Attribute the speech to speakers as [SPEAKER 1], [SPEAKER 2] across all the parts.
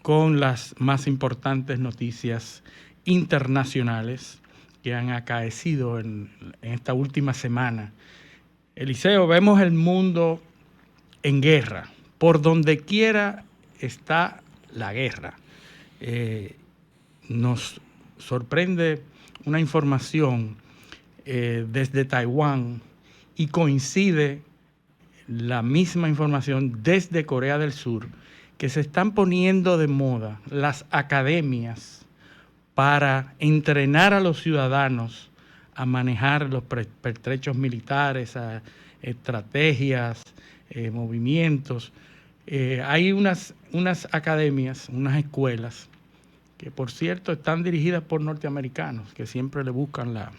[SPEAKER 1] con las más importantes noticias internacionales que han acaecido en esta última semana. Eliseo, vemos el mundo en guerra. Por donde quiera está la guerra. Nos sorprende una información desde Taiwán y coincide la misma información desde Corea del Sur, que se están poniendo de moda las academias para entrenar a los ciudadanos a manejar los pertrechos militares, a estrategias, movimientos. Hay unas academias, unas escuelas, que por cierto están dirigidas por norteamericanos, que siempre le buscan la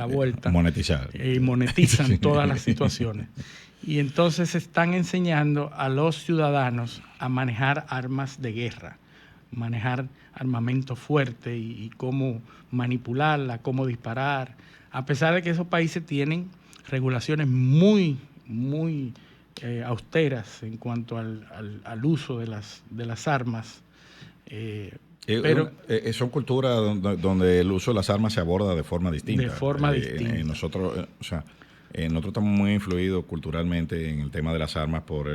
[SPEAKER 1] vuelta.
[SPEAKER 2] Monetizar.
[SPEAKER 1] Y monetizan todas las situaciones. Y entonces están enseñando a los ciudadanos a manejar armas de guerra, manejar armamento fuerte y cómo manipularla, cómo disparar, a pesar de que esos países tienen regulaciones muy austeras en cuanto al uso de las armas.
[SPEAKER 2] Pero son culturas donde el uso de las armas se aborda de forma distinta. Nosotros estamos muy influidos culturalmente en el tema de las armas por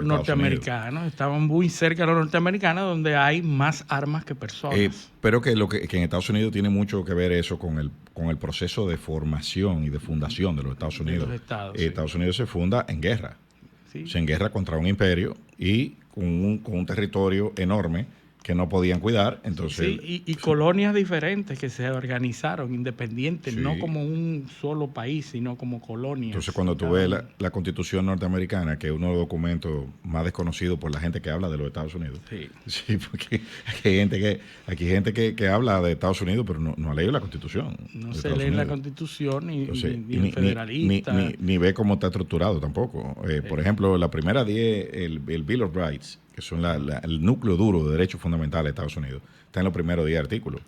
[SPEAKER 1] norteamericanos. Estamos muy cerca de los norteamericanos, donde hay más armas que personas.
[SPEAKER 2] Pero que en Estados Unidos tiene mucho que ver eso con el proceso de formación y de fundación de los Estados Unidos. Estados Unidos se funda en guerra. Sí. O sea, en guerra contra un imperio y con un territorio enorme que no podían cuidar. Entonces,
[SPEAKER 1] y colonias diferentes que se organizaron independientes, no como un solo país, sino como colonias.
[SPEAKER 2] Entonces, cuando tú ves la Constitución norteamericana, que es uno de los documentos más desconocidos por la gente que habla de los Estados Unidos. Sí, porque hay gente que habla de Estados Unidos, pero no ha leído la Constitución.
[SPEAKER 1] No se lee la Constitución ni el federalista.
[SPEAKER 2] Ni ve cómo está estructurado tampoco. Por ejemplo, la primera 10, el Bill of Rights, que son el núcleo duro de derechos fundamentales de Estados Unidos, está en los primeros 10 artículos.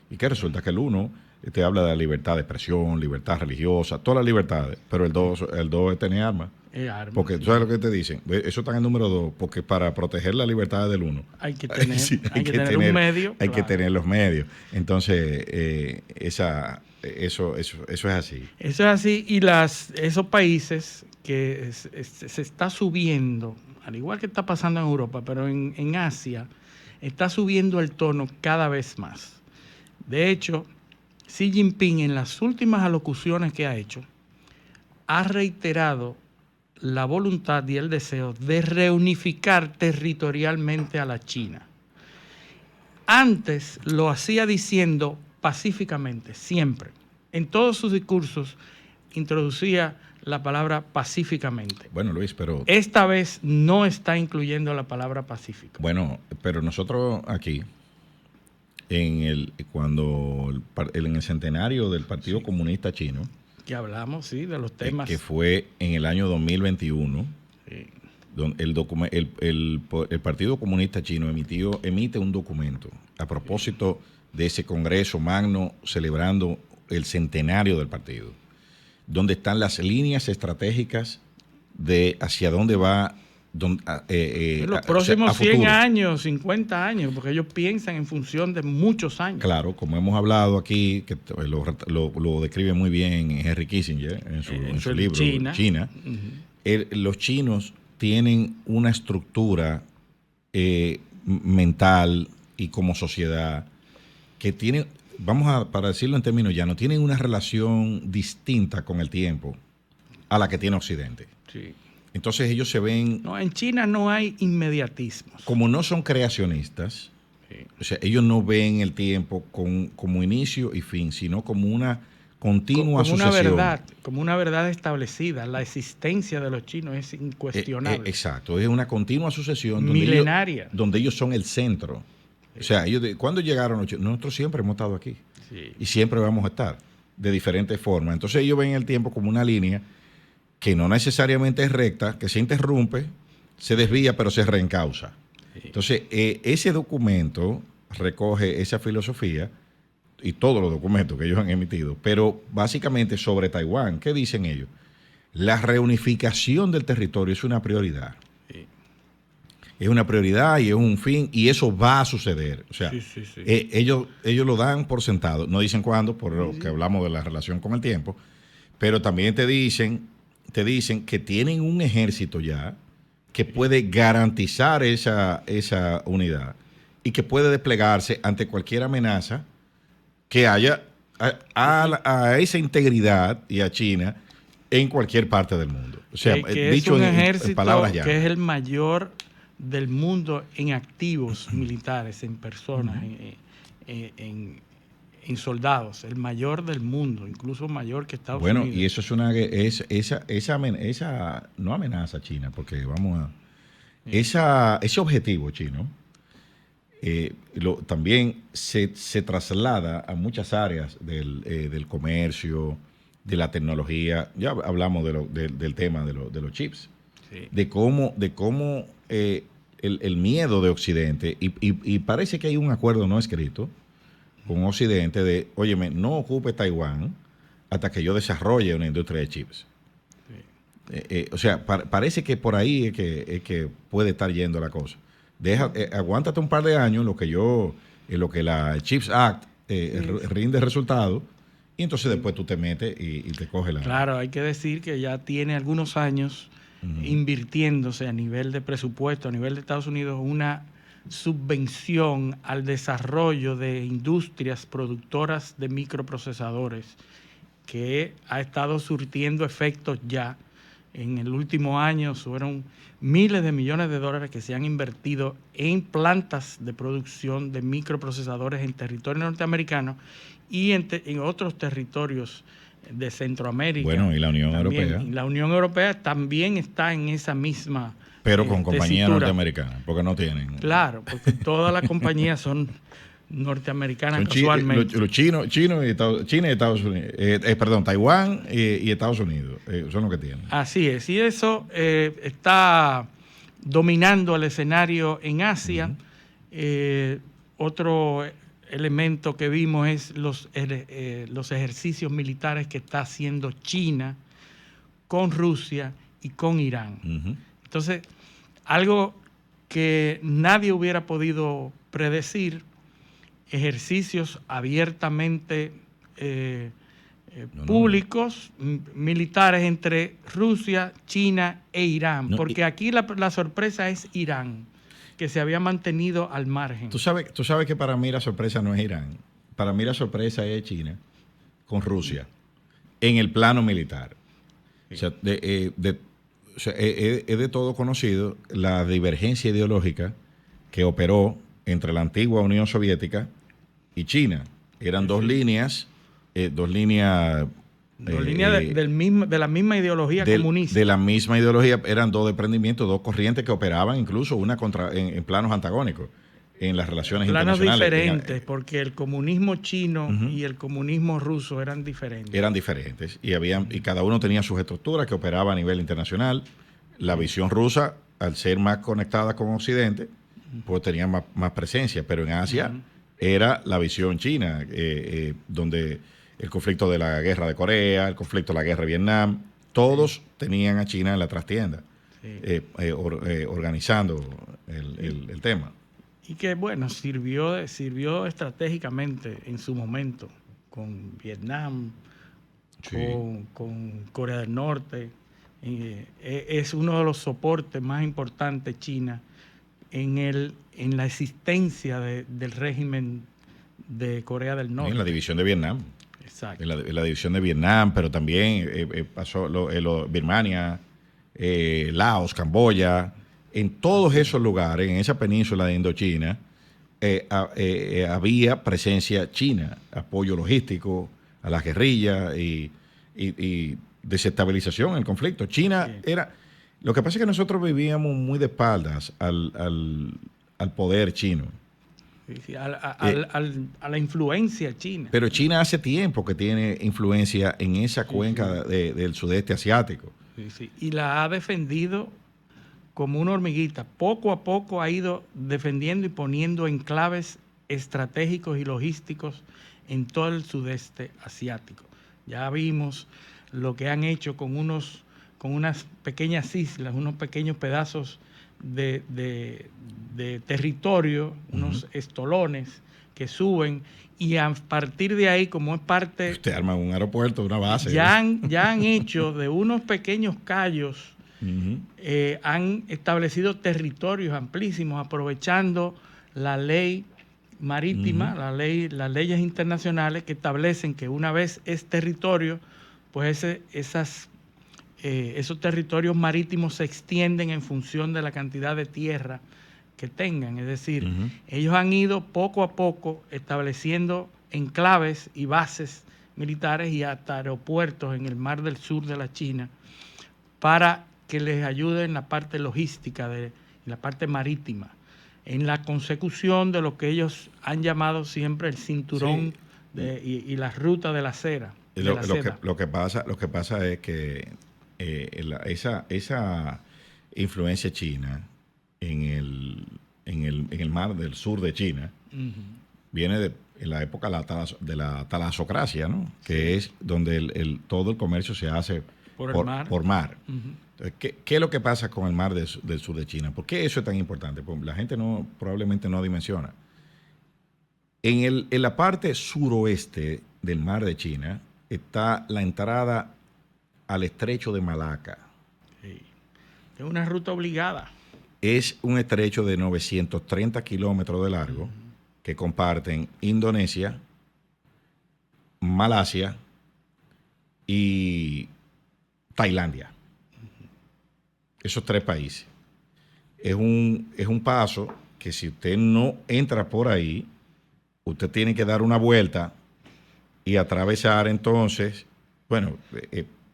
[SPEAKER 2] Y que resulta que el 1 te habla de la libertad de expresión, libertad religiosa, todas las libertades, pero el 2 es tener armas. Porque tú sabes lo que te dicen, eso está en el número 2, porque para proteger la libertad del 1
[SPEAKER 1] hay que tener un medio.
[SPEAKER 2] Hay que tener los medios. Entonces, eso es así.
[SPEAKER 1] Eso es así, y esos países que se está subiendo, al igual que está pasando en Europa, pero en Asia, está subiendo el tono cada vez más. De hecho, Xi Jinping en las últimas alocuciones que ha hecho, ha reiterado la voluntad y el deseo de reunificar territorialmente a la China. Antes lo hacía diciendo pacíficamente, siempre. En todos sus discursos introducía la palabra pacíficamente.
[SPEAKER 2] Bueno, Luis, pero
[SPEAKER 1] esta vez no está incluyendo la palabra pacífica.
[SPEAKER 2] Bueno, pero nosotros aquí, en el centenario del Partido Comunista Chino,
[SPEAKER 1] que hablamos, de los temas.
[SPEAKER 2] Que fue en el año 2021, donde el Partido Comunista Chino emite un documento a propósito de ese Congreso Magno celebrando el centenario del partido, donde están las líneas estratégicas de hacia dónde va
[SPEAKER 1] los próximos 100 años, 50 años, porque ellos piensan en función de muchos años.
[SPEAKER 2] Claro, como hemos hablado aquí, que lo describe muy bien Henry Kissinger en su libro China. Los chinos tienen una estructura mental y como sociedad que tienen, para decirlo en términos llanos, tienen una relación distinta con el tiempo a la que tiene Occidente.
[SPEAKER 1] Sí.
[SPEAKER 2] Entonces ellos se ven...
[SPEAKER 1] No, en China no hay inmediatismos.
[SPEAKER 2] Como no son creacionistas, o sea, ellos no ven el tiempo como inicio y fin, sino como una continua sucesión.
[SPEAKER 1] Como una verdad establecida. La existencia de los chinos es incuestionable.
[SPEAKER 2] Exacto, es una continua sucesión
[SPEAKER 1] milenaria.
[SPEAKER 2] Donde ellos son el centro. O sea, ¿cuándo llegaron los chinos? Nosotros siempre hemos estado aquí. Y siempre vamos a estar, de diferentes formas. Entonces ellos ven el tiempo como una línea que no necesariamente es recta, que se interrumpe, se desvía, pero se reencausa. Entonces, ese documento recoge esa filosofía y todos los documentos que ellos han emitido, pero básicamente sobre Taiwán, ¿qué dicen ellos? La reunificación del territorio es una prioridad. es una prioridad y es un fin, y eso va a suceder. O sea, ellos lo dan por sentado, no dicen cuándo, por lo que hablamos de la relación con el tiempo, pero también te dicen que tienen un ejército ya que puede garantizar esa unidad y que puede desplegarse ante cualquier amenaza que haya a esa integridad y a China en cualquier parte del mundo. O sea,
[SPEAKER 1] que
[SPEAKER 2] dicho
[SPEAKER 1] es un
[SPEAKER 2] en palabras llanas.
[SPEAKER 1] que es el mayor del mundo en activos militares, en personas, en soldados, el mayor del mundo, incluso mayor que Estados Unidos.
[SPEAKER 2] Bueno, y eso es esa no amenaza china, porque vamos a ese objetivo chino también se traslada a muchas áreas del comercio, de la tecnología. Ya hablamos del tema de los chips, de cómo el miedo de Occidente, y parece que hay un acuerdo no escrito con Occidente de, óyeme, no ocupe Taiwán hasta que yo desarrolle una industria de chips. O sea, parece que por ahí es que puede estar yendo la cosa. Aguántate un par de años en lo que la Chips Act rinde resultados, y entonces después tú te metes y te coges la...
[SPEAKER 1] Claro, hay que decir que ya tiene algunos años invirtiéndose a nivel de presupuesto, a nivel de Estados Unidos, una subvención al desarrollo de industrias productoras de microprocesadores que ha estado surtiendo efectos ya. En el último año fueron miles de millones de dólares que se han invertido en plantas de producción de microprocesadores en territorio norteamericano y en otros territorios de Centroamérica.
[SPEAKER 2] Bueno, y la Unión Europea.
[SPEAKER 1] Y la Unión Europea también está en esa misma
[SPEAKER 2] pero con compañías norteamericanas, porque no tienen.
[SPEAKER 1] Claro, porque todas las compañías son norteamericanas casualmente.
[SPEAKER 2] Los chinos China y Estados Unidos, perdón, Taiwán y Estados Unidos son los que tienen.
[SPEAKER 1] Así es, y eso está dominando el escenario en Asia. Otro elemento que vimos es los ejercicios militares que está haciendo China con Rusia y con Irán. Entonces, algo que nadie hubiera podido predecir, ejercicios abiertamente públicos, militares entre Rusia, China e Irán, porque aquí la sorpresa es Irán, que se había mantenido al margen.
[SPEAKER 2] Tú sabes que para mí la sorpresa no es Irán, para mí la sorpresa es China con Rusia en el plano militar. O sea, es de todo conocido la divergencia ideológica que operó entre la antigua Unión Soviética y China. Eran dos líneas de
[SPEAKER 1] la misma ideología comunista.
[SPEAKER 2] De la misma ideología, eran dos desprendimientos, dos corrientes que operaban incluso una en planos antagónicos en las relaciones internacionales.
[SPEAKER 1] Planos diferentes, porque el comunismo chino y el comunismo ruso eran diferentes.
[SPEAKER 2] Eran diferentes y cada uno tenía sus estructuras que operaba a nivel internacional. La visión rusa, al ser más conectada con Occidente, pues tenía más presencia, pero en Asia era la visión china, donde el conflicto de la guerra de Corea, el conflicto de la guerra de Vietnam, todos tenían a China en la trastienda, organizando el tema.
[SPEAKER 1] Y que, bueno, sirvió estratégicamente en su momento con Vietnam, con Corea del Norte. Es uno de los soportes más importantes China en la existencia del régimen de Corea del Norte.
[SPEAKER 2] En la división de Vietnam.
[SPEAKER 1] Exacto.
[SPEAKER 2] En la división de Vietnam, pero también pasó Birmania, Laos, Camboya. En todos esos lugares, en esa península de Indochina, había presencia china, apoyo logístico a las guerrillas y desestabilización en el conflicto. China era... Lo que pasa es que nosotros vivíamos muy de espaldas al poder chino.
[SPEAKER 1] A la influencia china.
[SPEAKER 2] Pero China hace tiempo que tiene influencia en esa cuenca del sudeste asiático.
[SPEAKER 1] Y la ha defendido como una hormiguita. Poco a poco ha ido defendiendo y poniendo enclaves estratégicos y logísticos en todo el sudeste asiático. Ya vimos lo que han hecho con unas pequeñas islas, unos pequeños pedazos de territorio, unos estolones que suben, y a partir de ahí, como es parte...
[SPEAKER 2] Usted arma un aeropuerto, una base.
[SPEAKER 1] Ya han hecho de unos pequeños cayos, han establecido territorios amplísimos, aprovechando la ley marítima, las leyes internacionales que establecen que una vez es territorio, pues esos territorios marítimos se extienden en función de la cantidad de tierra que tengan. Es decir, ellos han ido poco a poco estableciendo enclaves y bases militares y hasta aeropuertos en el Mar del Sur de la China para que les ayude en la parte logística, en la parte marítima, en la consecución de lo que ellos han llamado siempre el cinturón y la ruta de la seda.
[SPEAKER 2] Lo que pasa es que esa influencia china en el mar del sur de China viene de la época de la talasocracia, ¿no? Que es donde todo el comercio se hace por mar. Entonces, ¿qué es lo que pasa con el mar del sur de China? ¿Por qué eso es tan importante? Pues la gente probablemente no dimensiona. En la parte suroeste del mar de China está la entrada al estrecho de Malaca.
[SPEAKER 1] Sí. Es una ruta obligada.
[SPEAKER 2] Es un estrecho de 930 kilómetros de largo que comparten Indonesia, Malasia y Tailandia. Esos 3 países. Es un paso que si usted no entra por ahí, usted tiene que dar una vuelta y atravesar entonces,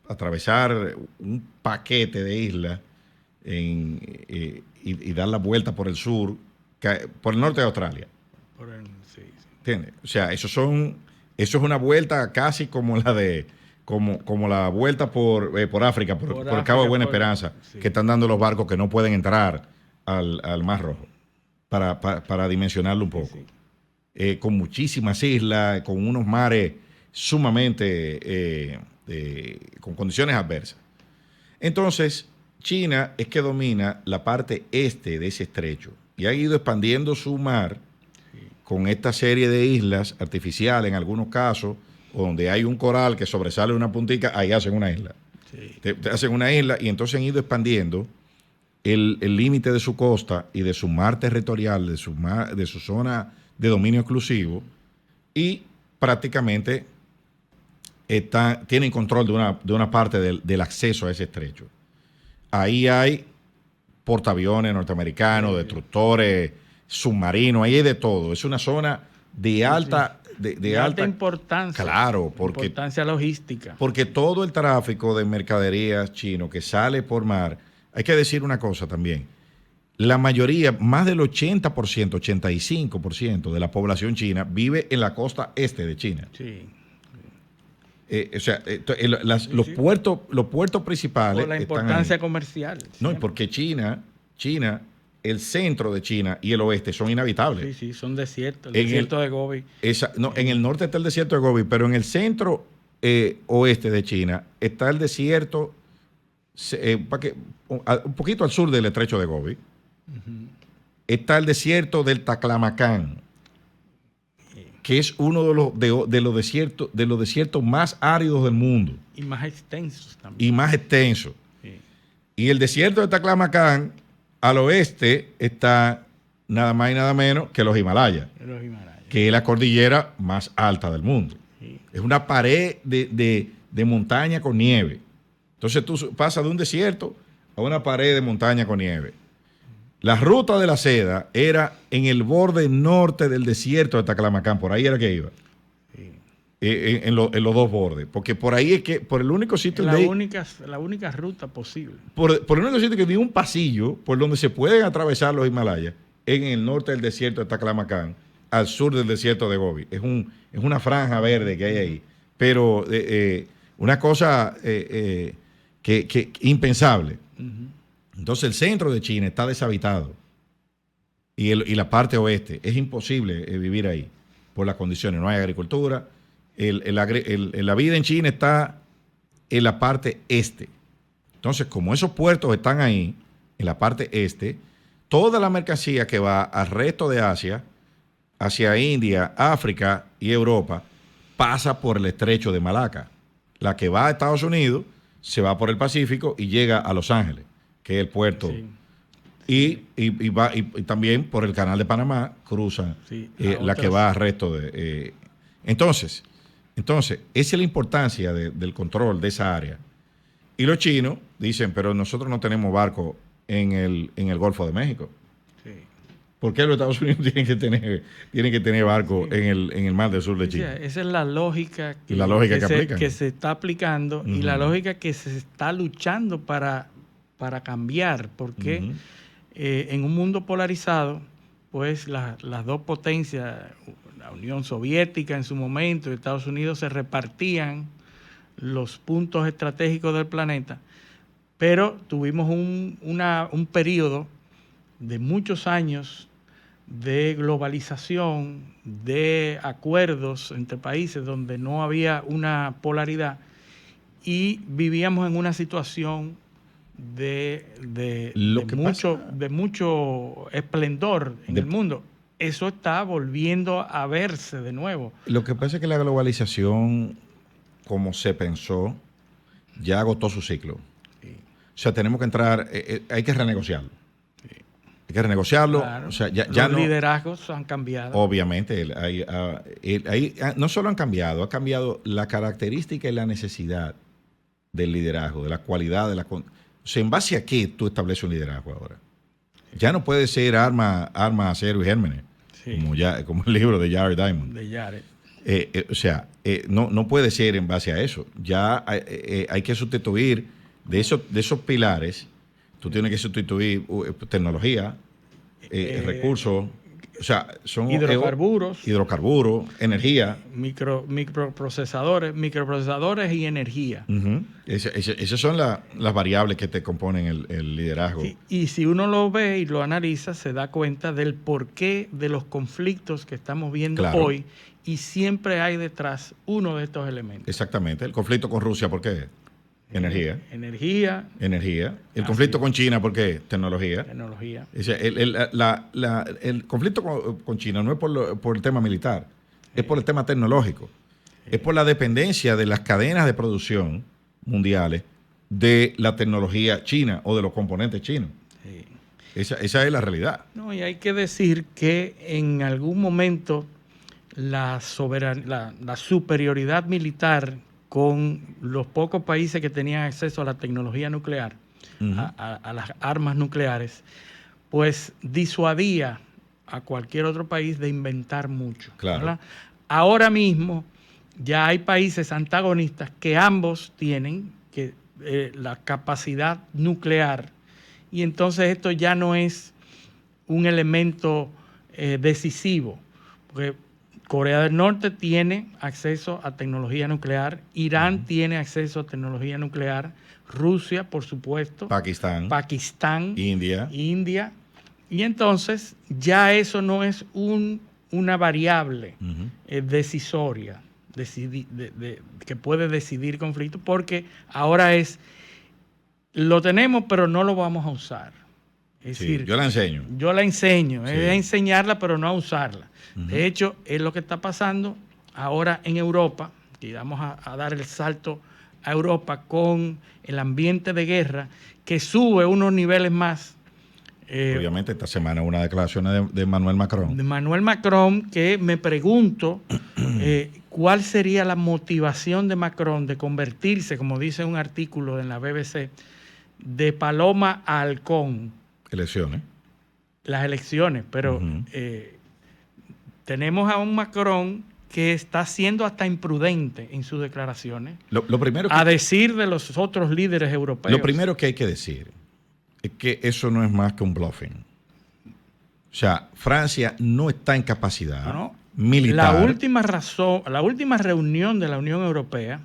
[SPEAKER 2] atravesar un paquete de islas y dar la vuelta por el sur, por el norte de Australia. ¿Entiendes? O sea, eso es una vuelta casi como como la vuelta por África, por el Cabo de Buena Esperanza, que están dando los barcos que no pueden entrar al Mar Rojo, para dimensionarlo un poco. Con muchísimas islas, con unos mares sumamente con condiciones adversas. Entonces, China es que domina la parte este de ese estrecho y ha ido expandiendo su mar con esta serie de islas artificiales, en algunos casos, donde hay un coral que sobresale una puntica, ahí hacen una isla. Sí. Te hacen una isla y entonces han ido expandiendo el límite de su costa y de su mar territorial, de su zona de dominio exclusivo, y prácticamente tienen control de una parte del acceso a ese estrecho. Ahí hay portaaviones norteamericanos, destructores, submarinos, ahí hay de todo. Es una zona de alta... De alta
[SPEAKER 1] importancia.
[SPEAKER 2] Claro,
[SPEAKER 1] importancia logística.
[SPEAKER 2] Porque todo el tráfico de mercaderías chino que sale por mar, hay que decir una cosa también. La mayoría, más del 80%, 85% de la población china vive en la costa este de China. Sí. Los puertos principales.
[SPEAKER 1] Por la importancia comercial.
[SPEAKER 2] No, y porque China, el centro de China y el oeste son inhabitables.
[SPEAKER 1] Sí, son desiertos. El desierto de Gobi.
[SPEAKER 2] En el norte está el desierto de Gobi, pero en el centro oeste de China está el desierto, un poquito al sur del estrecho de Gobi. Está el desierto del Taklamakan, que es uno de los desiertos más áridos del mundo.
[SPEAKER 1] Y más extensos también.
[SPEAKER 2] Sí. Y el desierto de Taklamakan, al oeste, está nada más y nada menos que los Himalayas, que es la cordillera más alta del mundo. Sí. Es una pared de montaña con nieve. Entonces tú pasas de un desierto a una pared de montaña con nieve. La ruta de la seda era en el borde norte del desierto de Taklamakan, por ahí era que iba. Sí. En los dos bordes, porque por ahí es que, por el único sitio...
[SPEAKER 1] La única ruta posible.
[SPEAKER 2] Por el único sitio que tiene un pasillo por donde se pueden atravesar los Himalayas, en el norte del desierto de Taklamakan, al sur del desierto de Gobi. Es una franja verde que hay ahí. Pero una cosa que impensable. Entonces el centro de China está deshabitado y la parte oeste es imposible vivir ahí por las condiciones. No hay agricultura. La vida en China está en la parte este. Entonces, como esos puertos están ahí, en la parte este, toda la mercancía que va al resto de Asia, hacia India, África y Europa, pasa por el estrecho de Malaca. La que va a Estados Unidos se va por el Pacífico y llega a Los Ángeles, que es el puerto. Sí. Y también por el canal de Panamá cruza la que va al resto de... Entonces, esa es la importancia del control de esa área. Y los chinos dicen, pero nosotros no tenemos barco en el Golfo de México. Sí. ¿Por qué los Estados Unidos tienen que tener barco en el Mar del Sur de China?
[SPEAKER 1] Esa es la lógica que se está aplicando y la lógica que se está luchando para cambiar, porque en un mundo polarizado, pues las dos potencias, la Unión Soviética en su momento y Estados Unidos, se repartían los puntos estratégicos del planeta, pero tuvimos un periodo de muchos años de globalización, de acuerdos entre países donde no había una polaridad y vivíamos en una situación de mucho esplendor en el mundo. Eso está volviendo a verse de nuevo.
[SPEAKER 2] Lo que pasa es que la globalización, como se pensó, ya agotó su ciclo. Sí. O sea, tenemos que entrar, hay que renegociarlo. Sí. Hay que renegociarlo.
[SPEAKER 1] Claro.
[SPEAKER 2] O sea,
[SPEAKER 1] los liderazgos han cambiado.
[SPEAKER 2] Obviamente, no solo han cambiado la característica y la necesidad del liderazgo, de la cualidad, o sea, ¿en base a qué tú estableces un liderazgo ahora? Ya no puede ser arma, acero y gérmenes, como el libro de Jared Diamond.
[SPEAKER 1] De Jared.
[SPEAKER 2] No puede ser en base a eso. Ya hay que sustituir de esos pilares. Tú tienes que sustituir tecnología, recursos, o sea, son
[SPEAKER 1] hidrocarburos,
[SPEAKER 2] energía,
[SPEAKER 1] microprocesadores y energía.
[SPEAKER 2] Esas son las variables que te componen el liderazgo.
[SPEAKER 1] Y si uno lo ve y lo analiza, se da cuenta del porqué de los conflictos que estamos viendo hoy, y siempre hay detrás uno de estos elementos.
[SPEAKER 2] Exactamente. El conflicto con Rusia, ¿por qué? Energía. El conflicto con China, ¿por qué? Tecnología. El conflicto con China no es por el tema militar, es por el tema tecnológico. Es por la dependencia de las cadenas de producción mundiales de la tecnología china o de los componentes chinos. Esa es la realidad.
[SPEAKER 1] No, y hay que decir que en algún momento la superioridad militar con los pocos países que tenían acceso a la tecnología nuclear, a las armas nucleares, pues disuadía a cualquier otro país de inventar mucho.
[SPEAKER 2] Claro.
[SPEAKER 1] ¿Verdad? Ahora mismo ya hay países antagonistas que ambos tienen la capacidad nuclear, y entonces esto ya no es un elemento decisivo, porque Corea del Norte tiene acceso a tecnología nuclear, Irán tiene acceso a tecnología nuclear, Rusia, por supuesto, Pakistán,
[SPEAKER 2] India.
[SPEAKER 1] Y entonces ya eso no es una variable decisoria que puede decidir conflictos, porque ahora lo tenemos pero no lo vamos a usar. Es decir,
[SPEAKER 2] yo la enseño.
[SPEAKER 1] Es enseñarla pero no a usarla. De hecho, es lo que está pasando ahora en Europa, y vamos a dar el salto a Europa con el ambiente de guerra, que sube unos niveles más.
[SPEAKER 2] Obviamente esta semana una declaración de Emmanuel Macron.
[SPEAKER 1] De Emmanuel Macron, que me pregunto cuál sería la motivación de Macron de convertirse, como dice un artículo en la BBC, de paloma a halcón. Las elecciones, pero tenemos a un Macron que está siendo hasta imprudente en sus declaraciones, a decir de los otros líderes europeos.
[SPEAKER 2] Lo primero que hay que decir es que eso no es más que un bluffing. O sea, Francia no está en capacidad militar.
[SPEAKER 1] La última reunión de la Unión Europea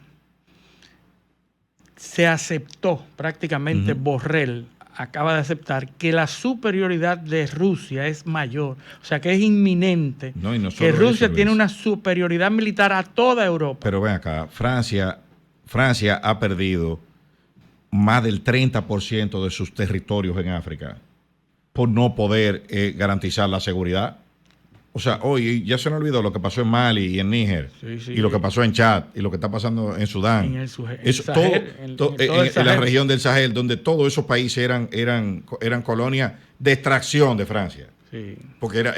[SPEAKER 1] se aceptó prácticamente, Borrell acaba de aceptar que la superioridad de Rusia es mayor, o sea que es inminente, que Rusia tiene una superioridad militar a toda Europa.
[SPEAKER 2] Pero ven acá, Francia ha perdido más del 30% de sus territorios en África por no poder garantizar la seguridad. O sea, hoy ya se me olvidó lo que pasó en Mali y en Níger, y lo que pasó en Chad, y lo que está pasando en Sudán. En la región del Sahel, donde todos esos países eran colonias de extracción de Francia. Sí. Porque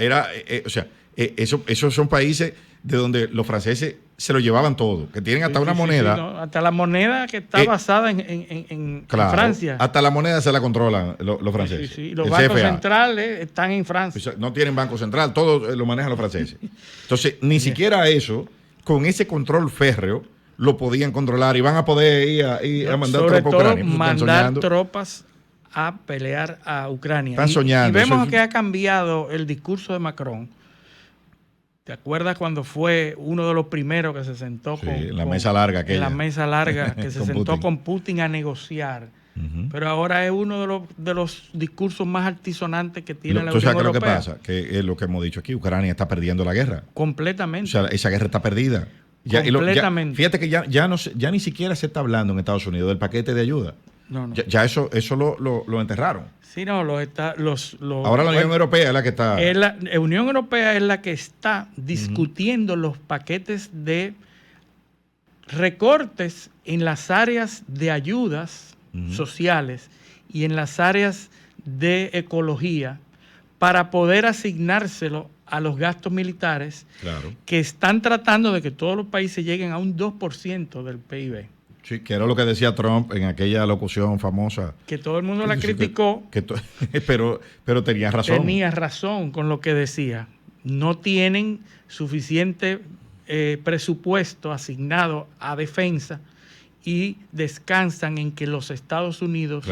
[SPEAKER 2] esos son países de donde los franceses se lo llevaban todo, que tienen hasta una moneda.
[SPEAKER 1] No, hasta la moneda que está basada en Francia.
[SPEAKER 2] Hasta la moneda se la controlan los franceses.
[SPEAKER 1] Sí. Los bancos centrales están en Francia.
[SPEAKER 2] No tienen banco central, todo lo manejan los franceses. Entonces, ni siquiera eso, con ese control férreo, lo podían controlar y van a poder ir a mandar tropas a Ucrania.
[SPEAKER 1] Mandar tropas a pelear a Ucrania.
[SPEAKER 2] Están soñando.
[SPEAKER 1] Y vemos que ha cambiado el discurso de Macron. ¿Te acuerdas cuando fue uno de los primeros que se sentó
[SPEAKER 2] en la mesa larga que
[SPEAKER 1] se sentó con Putin a negociar? Pero ahora es uno de los discursos más altisonantes que tiene la Unión Europea.
[SPEAKER 2] ¿Tú sabes qué es lo que pasa? Que es lo que hemos dicho aquí, Ucrania está perdiendo la guerra.
[SPEAKER 1] Completamente.
[SPEAKER 2] O sea, esa guerra está perdida.
[SPEAKER 1] Completamente.
[SPEAKER 2] Fíjate que ya ni siquiera se está hablando en Estados Unidos del paquete de ayuda.
[SPEAKER 1] No.
[SPEAKER 2] Ya eso lo enterraron.
[SPEAKER 1] Sí, no,
[SPEAKER 2] ahora la Unión Europea es la que está...
[SPEAKER 1] La Unión Europea es la que está discutiendo los paquetes de recortes en las áreas de ayudas sociales y en las áreas de ecología para poder asignárselo a los gastos militares, que están tratando de que todos los países lleguen a un 2% del PIB.
[SPEAKER 2] Sí, que era lo que decía Trump en aquella locución famosa.
[SPEAKER 1] Que todo el mundo la criticó.
[SPEAKER 2] Pero tenía razón.
[SPEAKER 1] Tenía razón con lo que decía. No tienen suficiente presupuesto asignado a defensa y descansan en que los Estados Unidos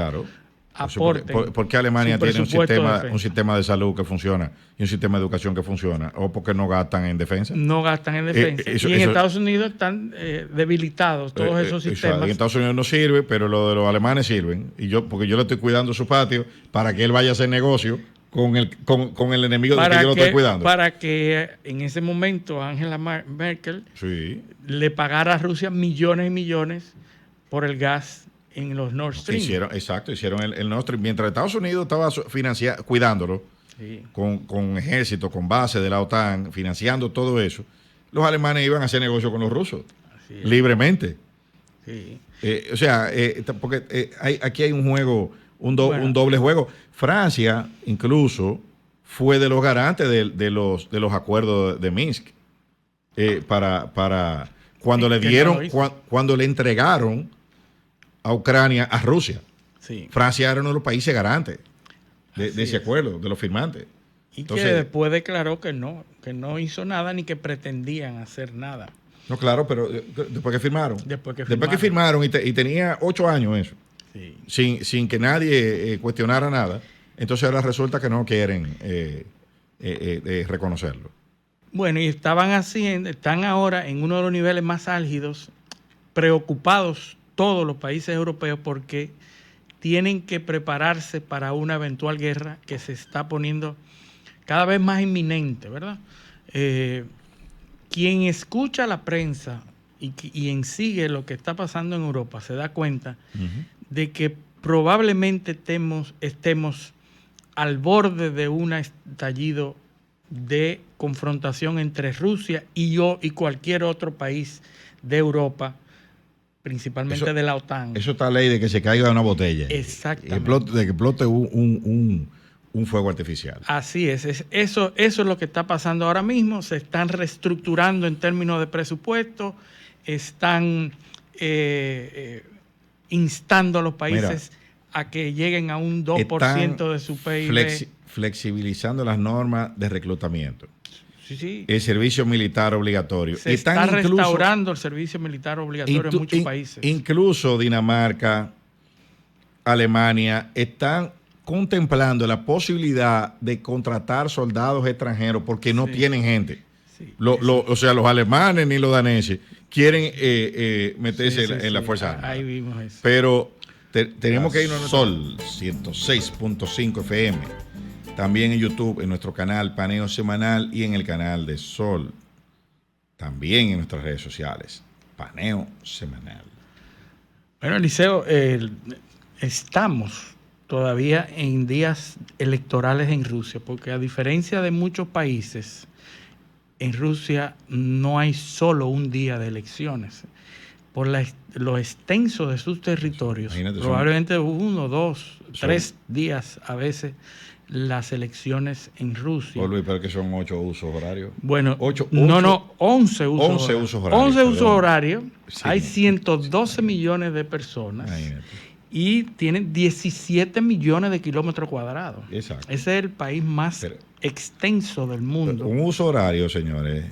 [SPEAKER 1] aporten.
[SPEAKER 2] ¿Por qué Alemania tiene un sistema de salud que funciona y un sistema de educación que funciona? ¿O porque no gastan en defensa?
[SPEAKER 1] No gastan en defensa. Y en Estados Unidos están debilitados todos esos sistemas.
[SPEAKER 2] En Estados Unidos no sirve, pero lo de los alemanes sirven. Porque yo le estoy cuidando su patio para que él vaya a hacer negocio con el enemigo de que yo lo estoy cuidando.
[SPEAKER 1] Para que en ese momento Angela Merkel le pagara a Rusia millones y millones por el gas en los Nord Stream.
[SPEAKER 2] Hicieron el Nord Stream. Mientras Estados Unidos estaba cuidándolo, con ejército, con base de la OTAN, financiando todo eso, los alemanes iban a hacer negocio con los rusos, libremente.
[SPEAKER 1] Sí.
[SPEAKER 2] Porque aquí hay un juego, un doble juego. Francia, incluso, fue de los garantes de los acuerdos de Minsk. Para cuando le dieron, cuando le entregaron a Ucrania, a Rusia. Francia era uno de los países garantes de ese acuerdo, de los firmantes.
[SPEAKER 1] Entonces, que después declaró que no hizo nada ni que pretendían hacer nada.
[SPEAKER 2] No, claro, pero después que firmaron.
[SPEAKER 1] Después que
[SPEAKER 2] firmaron y tenía 8 años eso. Sin que nadie cuestionara nada. Entonces ahora resulta que no quieren reconocerlo.
[SPEAKER 1] Bueno, y están ahora en uno de los niveles más álgidos, preocupados todos los países europeos porque tienen que prepararse para una eventual guerra que se está poniendo cada vez más inminente, ¿verdad? Quien escucha la prensa y sigue lo que está pasando en Europa se da cuenta de que probablemente estemos al borde de un estallido de confrontación entre Rusia y cualquier otro país de Europa, principalmente de la OTAN.
[SPEAKER 2] Eso está ley de que se caiga una botella.
[SPEAKER 1] Exactamente.
[SPEAKER 2] De que explote un fuego artificial.
[SPEAKER 1] Así es. Eso es lo que está pasando ahora mismo. Se están reestructurando en términos de presupuesto, están instando a los países a que lleguen a un 2% de su PIB.
[SPEAKER 2] Flexibilizando las normas de reclutamiento.
[SPEAKER 1] Sí.
[SPEAKER 2] El servicio militar obligatorio.
[SPEAKER 1] Se está restaurando el servicio militar obligatorio en muchos países.
[SPEAKER 2] Incluso Dinamarca, Alemania, están contemplando la posibilidad de contratar soldados extranjeros porque no tienen gente. O sea, los alemanes ni los daneses quieren meterse en la Fuerza Armada.
[SPEAKER 1] Ahí vimos eso.
[SPEAKER 2] Pero tenemos que irnos a Sol 106.5 FM. También en YouTube, en nuestro canal Paneo Semanal y en el canal de Sol. También en nuestras redes sociales. Paneo Semanal.
[SPEAKER 1] Bueno, Eliseo, estamos todavía en días electorales en Rusia, porque a diferencia de muchos países, en Rusia no hay solo un día de elecciones. Por lo extenso de sus territorios,
[SPEAKER 2] imagínate,
[SPEAKER 1] probablemente 1, 2, 3 días a veces las elecciones en Rusia.
[SPEAKER 2] Luis, pero que son 8 usos horarios.
[SPEAKER 1] Bueno,
[SPEAKER 2] 11
[SPEAKER 1] usos horarios. 11 usos horarios.
[SPEAKER 2] Sí,
[SPEAKER 1] hay 112 millones de personas.
[SPEAKER 2] Imagínate.
[SPEAKER 1] Y tienen 17 millones de kilómetros cuadrados.
[SPEAKER 2] Exacto.
[SPEAKER 1] Ese es el país más extenso del mundo.
[SPEAKER 2] Un uso horario, señores,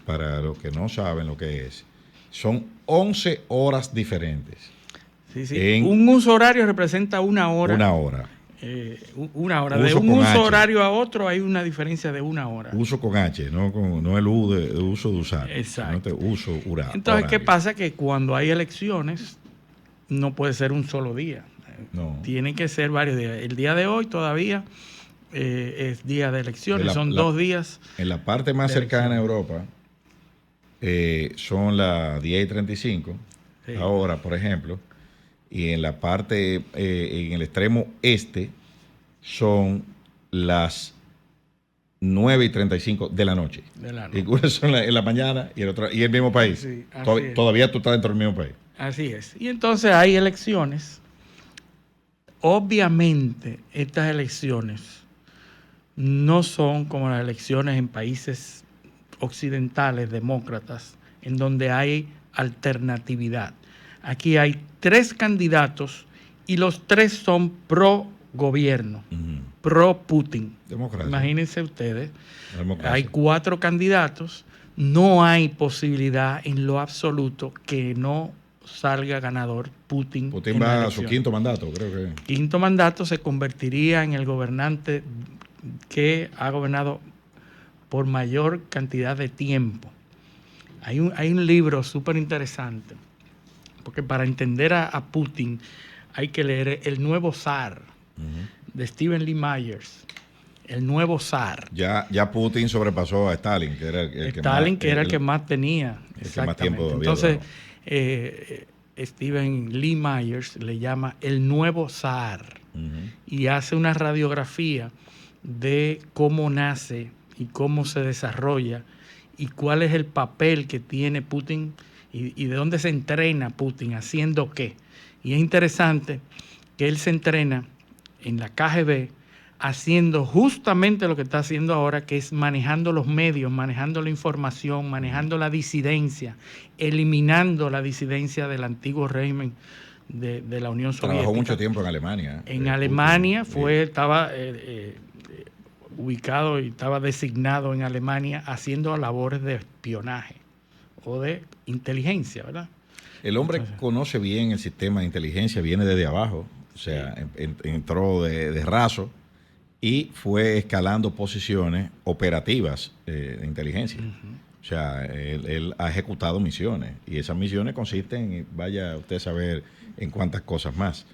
[SPEAKER 2] para los que no saben lo que es, son 11 horas diferentes.
[SPEAKER 1] Sí. Un uso horario representa una hora.
[SPEAKER 2] Una hora.
[SPEAKER 1] Una hora. De un uso horario a otro hay una diferencia de una hora.
[SPEAKER 2] Uso con H, no el U de uso de usar.
[SPEAKER 1] Exacto.
[SPEAKER 2] Uso horario.
[SPEAKER 1] Entonces, ¿qué pasa? Que cuando hay elecciones no puede ser un solo día.
[SPEAKER 2] No.
[SPEAKER 1] Tienen que ser varios días. El día de hoy todavía es día de elecciones. Son 2 días.
[SPEAKER 2] En la parte más cercana a Europa son las 10:35 ahora, por ejemplo. Y en la parte, en el extremo este, son las 9:35 de la noche. Y unas son en la mañana y el mismo país.
[SPEAKER 1] Sí,
[SPEAKER 2] todavía tú estás dentro del mismo país.
[SPEAKER 1] Así es. Y entonces hay elecciones. Obviamente, estas elecciones no son como las elecciones en países occidentales, demócratas, en donde hay alternatividad. Aquí hay 3 candidatos y los 3 son pro gobierno, pro Putin.
[SPEAKER 2] Democracia.
[SPEAKER 1] Imagínense ustedes,
[SPEAKER 2] Democracia.
[SPEAKER 1] hay 4 candidatos, no hay posibilidad en lo absoluto que no salga ganador Putin.
[SPEAKER 2] Putin va a su 5º mandato, creo que.
[SPEAKER 1] 5º mandato, se convertiría en el gobernante que ha gobernado por mayor cantidad de tiempo. Hay un libro súper interesante, porque para entender a Putin hay que leer El Nuevo Zar, de Stephen Lee Myers. El Nuevo Zar.
[SPEAKER 2] Ya Putin sobrepasó a Stalin, que era
[SPEAKER 1] el que más tenía. Exactamente. Entonces, Stephen Lee Myers le llama El Nuevo Zar y hace una radiografía de cómo nace y cómo se desarrolla y cuál es el papel que tiene Putin y de dónde se entrena Putin, haciendo qué. Y es interesante que él se entrena en la KGB haciendo justamente lo que está haciendo ahora, que es manejando los medios, manejando la información, manejando la disidencia, eliminando la disidencia del antiguo régimen de la Unión Soviética.
[SPEAKER 2] Trabajó mucho tiempo en Alemania.
[SPEAKER 1] En Alemania estaba ubicado y estaba designado en Alemania haciendo labores de espionaje o de inteligencia, ¿verdad?
[SPEAKER 2] El hombre conoce bien el sistema de inteligencia, viene desde abajo, o sea, entró de raso y fue escalando posiciones operativas de inteligencia. O sea, él ha ejecutado misiones y esas misiones consisten en, vaya usted a saber en cuántas cosas más.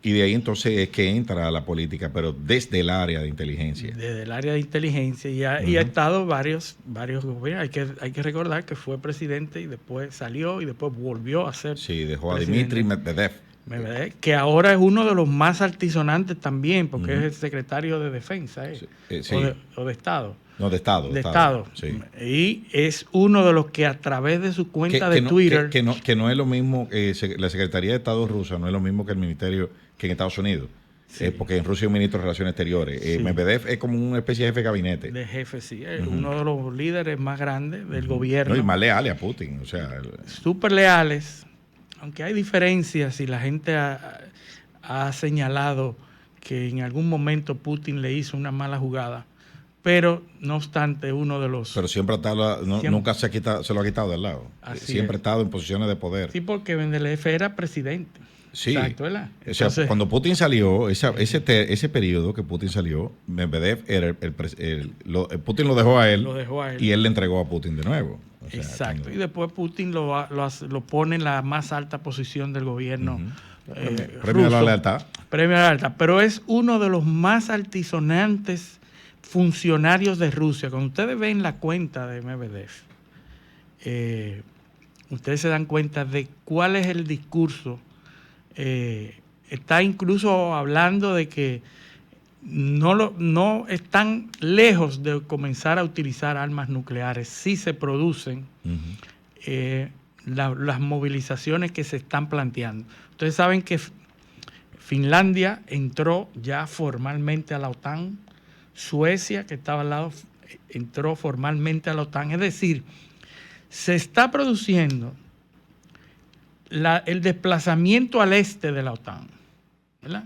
[SPEAKER 2] Y de ahí entonces es que entra a la política, pero desde el área de inteligencia. Desde el área de inteligencia y ha estado varios gobiernos. Hay que recordar que fue presidente y después salió y después volvió a ser dejó presidente. A Dmitry Medvedev. Que ahora es uno de los más altisonantes también, porque es el secretario de Defensa, o de Estado. No, de Estado.
[SPEAKER 1] De Estado. Sí. Y es uno de los que a través de su cuenta de Twitter...
[SPEAKER 2] Que no es lo mismo, la Secretaría de Estado rusa no es lo mismo que el ministerio que en Estados Unidos. Sí. Porque en Rusia es un ministro de Relaciones Exteriores. Sí. Medvedev es como una especie de jefe de gabinete.
[SPEAKER 1] De jefe, sí. Es uno de los líderes más grandes del gobierno.
[SPEAKER 2] No, y más leales a Putin. O sea,
[SPEAKER 1] súper leales. Aunque hay diferencias y la gente ha señalado que en algún momento Putin le hizo una mala jugada, pero no obstante uno de los...
[SPEAKER 2] Pero siempre nunca se lo ha quitado del lado. Siempre ha estado en posiciones de poder.
[SPEAKER 1] Sí, porque Medvedev era presidente.
[SPEAKER 2] Sí. Exacto, ¿verdad? Entonces, o sea, cuando Putin salió, ese periodo que Putin salió, Medvedev era Putin lo dejó a él y él le entregó a Putin de nuevo.
[SPEAKER 1] O sea, exacto. Y después Putin lo pone en la más alta posición del gobierno.
[SPEAKER 2] Premio a la lealtad.
[SPEAKER 1] Premio a la lealtad. Pero es uno de los más altisonantes funcionarios de Rusia. Cuando ustedes ven la cuenta de Medvedev, ustedes se dan cuenta de cuál es el discurso está incluso hablando de que no están lejos de comenzar a utilizar armas nucleares. Sí se producen las movilizaciones que se están planteando. Ustedes saben que Finlandia entró ya formalmente a la OTAN, Suecia, que estaba al lado, entró formalmente a la OTAN. Es decir, se está produciendo el desplazamiento al este de la OTAN, ¿verdad?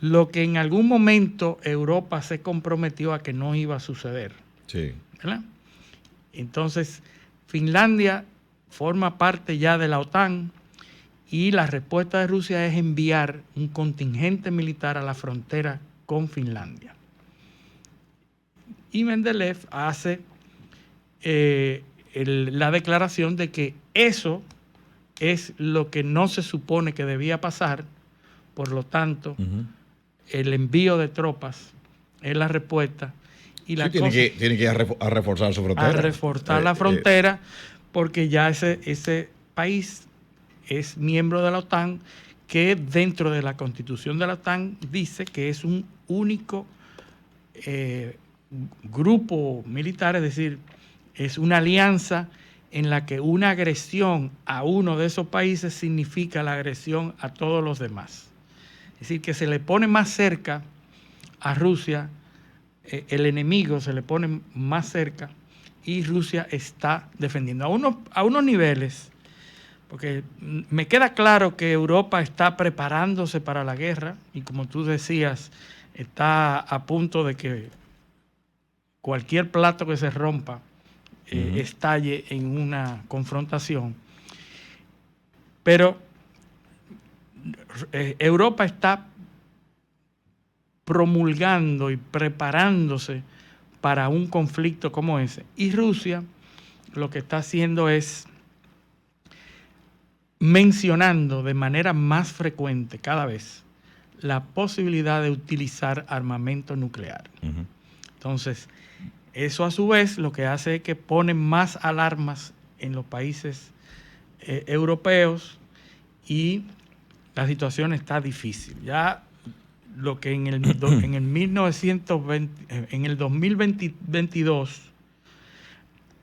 [SPEAKER 1] Lo que en algún momento Europa se comprometió a que no iba a suceder.
[SPEAKER 2] Sí.
[SPEAKER 1] ¿Verdad? Entonces, Finlandia forma parte ya de la OTAN y la respuesta de Rusia es enviar un contingente militar a la frontera con Finlandia. Y Medvedev hace la declaración de que eso es lo que no se supone que debía pasar, por lo tanto, el envío de tropas es la respuesta. Y la
[SPEAKER 2] tiene que ir a reforzar su frontera.
[SPEAKER 1] A reforzar la frontera, porque ya ese país es miembro de la OTAN, que dentro de la constitución de la OTAN dice que es un único grupo militar, es decir, es una alianza en la que una agresión a uno de esos países significa la agresión a todos los demás. Es decir, que se le pone más cerca a Rusia, el enemigo se le pone más cerca y Rusia está defendiendo a unos niveles, porque me queda claro que Europa está preparándose para la guerra y, como tú decías, está a punto de que cualquier plato que se rompa estalle en una confrontación. Pero Europa está promulgando y preparándose para un conflicto como ese. Y Rusia lo que está haciendo es mencionando de manera más frecuente cada vez la posibilidad de utilizar armamento nuclear. Entonces, eso a su vez lo que hace es que pone más alarmas en los países europeos y la situación está difícil. Ya lo que en el 2022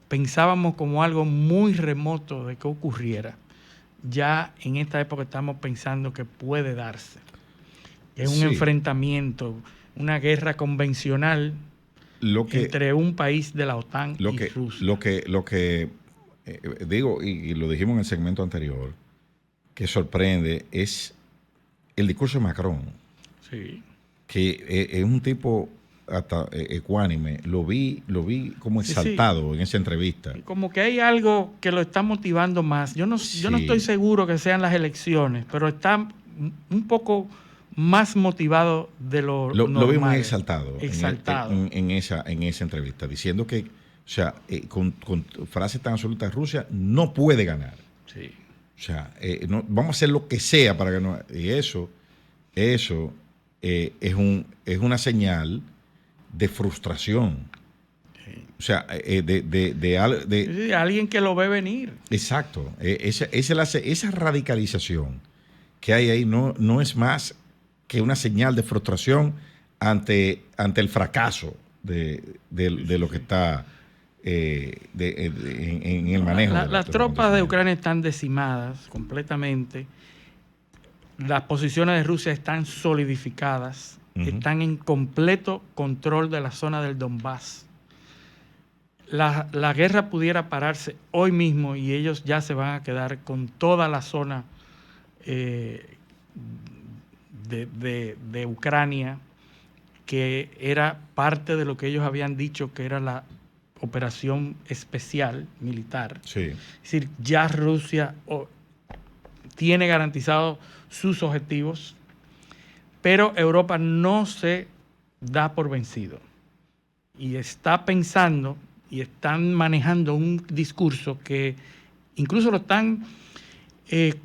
[SPEAKER 1] pensábamos como algo muy remoto de que ocurriera, ya en esta época estamos pensando que puede darse. Es un enfrentamiento, una guerra convencional entre un país de la OTAN y Rusia.
[SPEAKER 2] Lo que digo, y lo dijimos en el segmento anterior, que sorprende es el discurso de Macron.
[SPEAKER 1] Sí.
[SPEAKER 2] Que es un tipo hasta ecuánime. Lo vi como exaltado en esa entrevista.
[SPEAKER 1] Como que hay algo que lo está motivando más. Yo no estoy seguro que sean las elecciones, pero está un poco más motivado de lo normal.
[SPEAKER 2] Lo vi muy exaltado. En esa entrevista, diciendo que, o sea, con frases tan absolutas, Rusia no puede ganar.
[SPEAKER 1] Sí.
[SPEAKER 2] O sea, vamos a hacer lo que sea para ganar. Y eso es una señal de frustración. O sea, de
[SPEAKER 1] alguien que lo ve venir.
[SPEAKER 2] Exacto. Esa radicalización que hay ahí no es más que una señal de frustración ante el fracaso de lo que está en el manejo.
[SPEAKER 1] Las tropas de Ucrania están decimadas completamente. Las posiciones de Rusia están solidificadas, están en completo control de la zona del Donbass. La guerra pudiera pararse hoy mismo y ellos ya se van a quedar con toda la zona de Ucrania, que era parte de lo que ellos habían dicho que era la operación especial militar.
[SPEAKER 2] Sí.
[SPEAKER 1] Es decir, ya Rusia tiene garantizado sus objetivos, pero Europa no se da por vencido y está pensando y están manejando un discurso que incluso lo están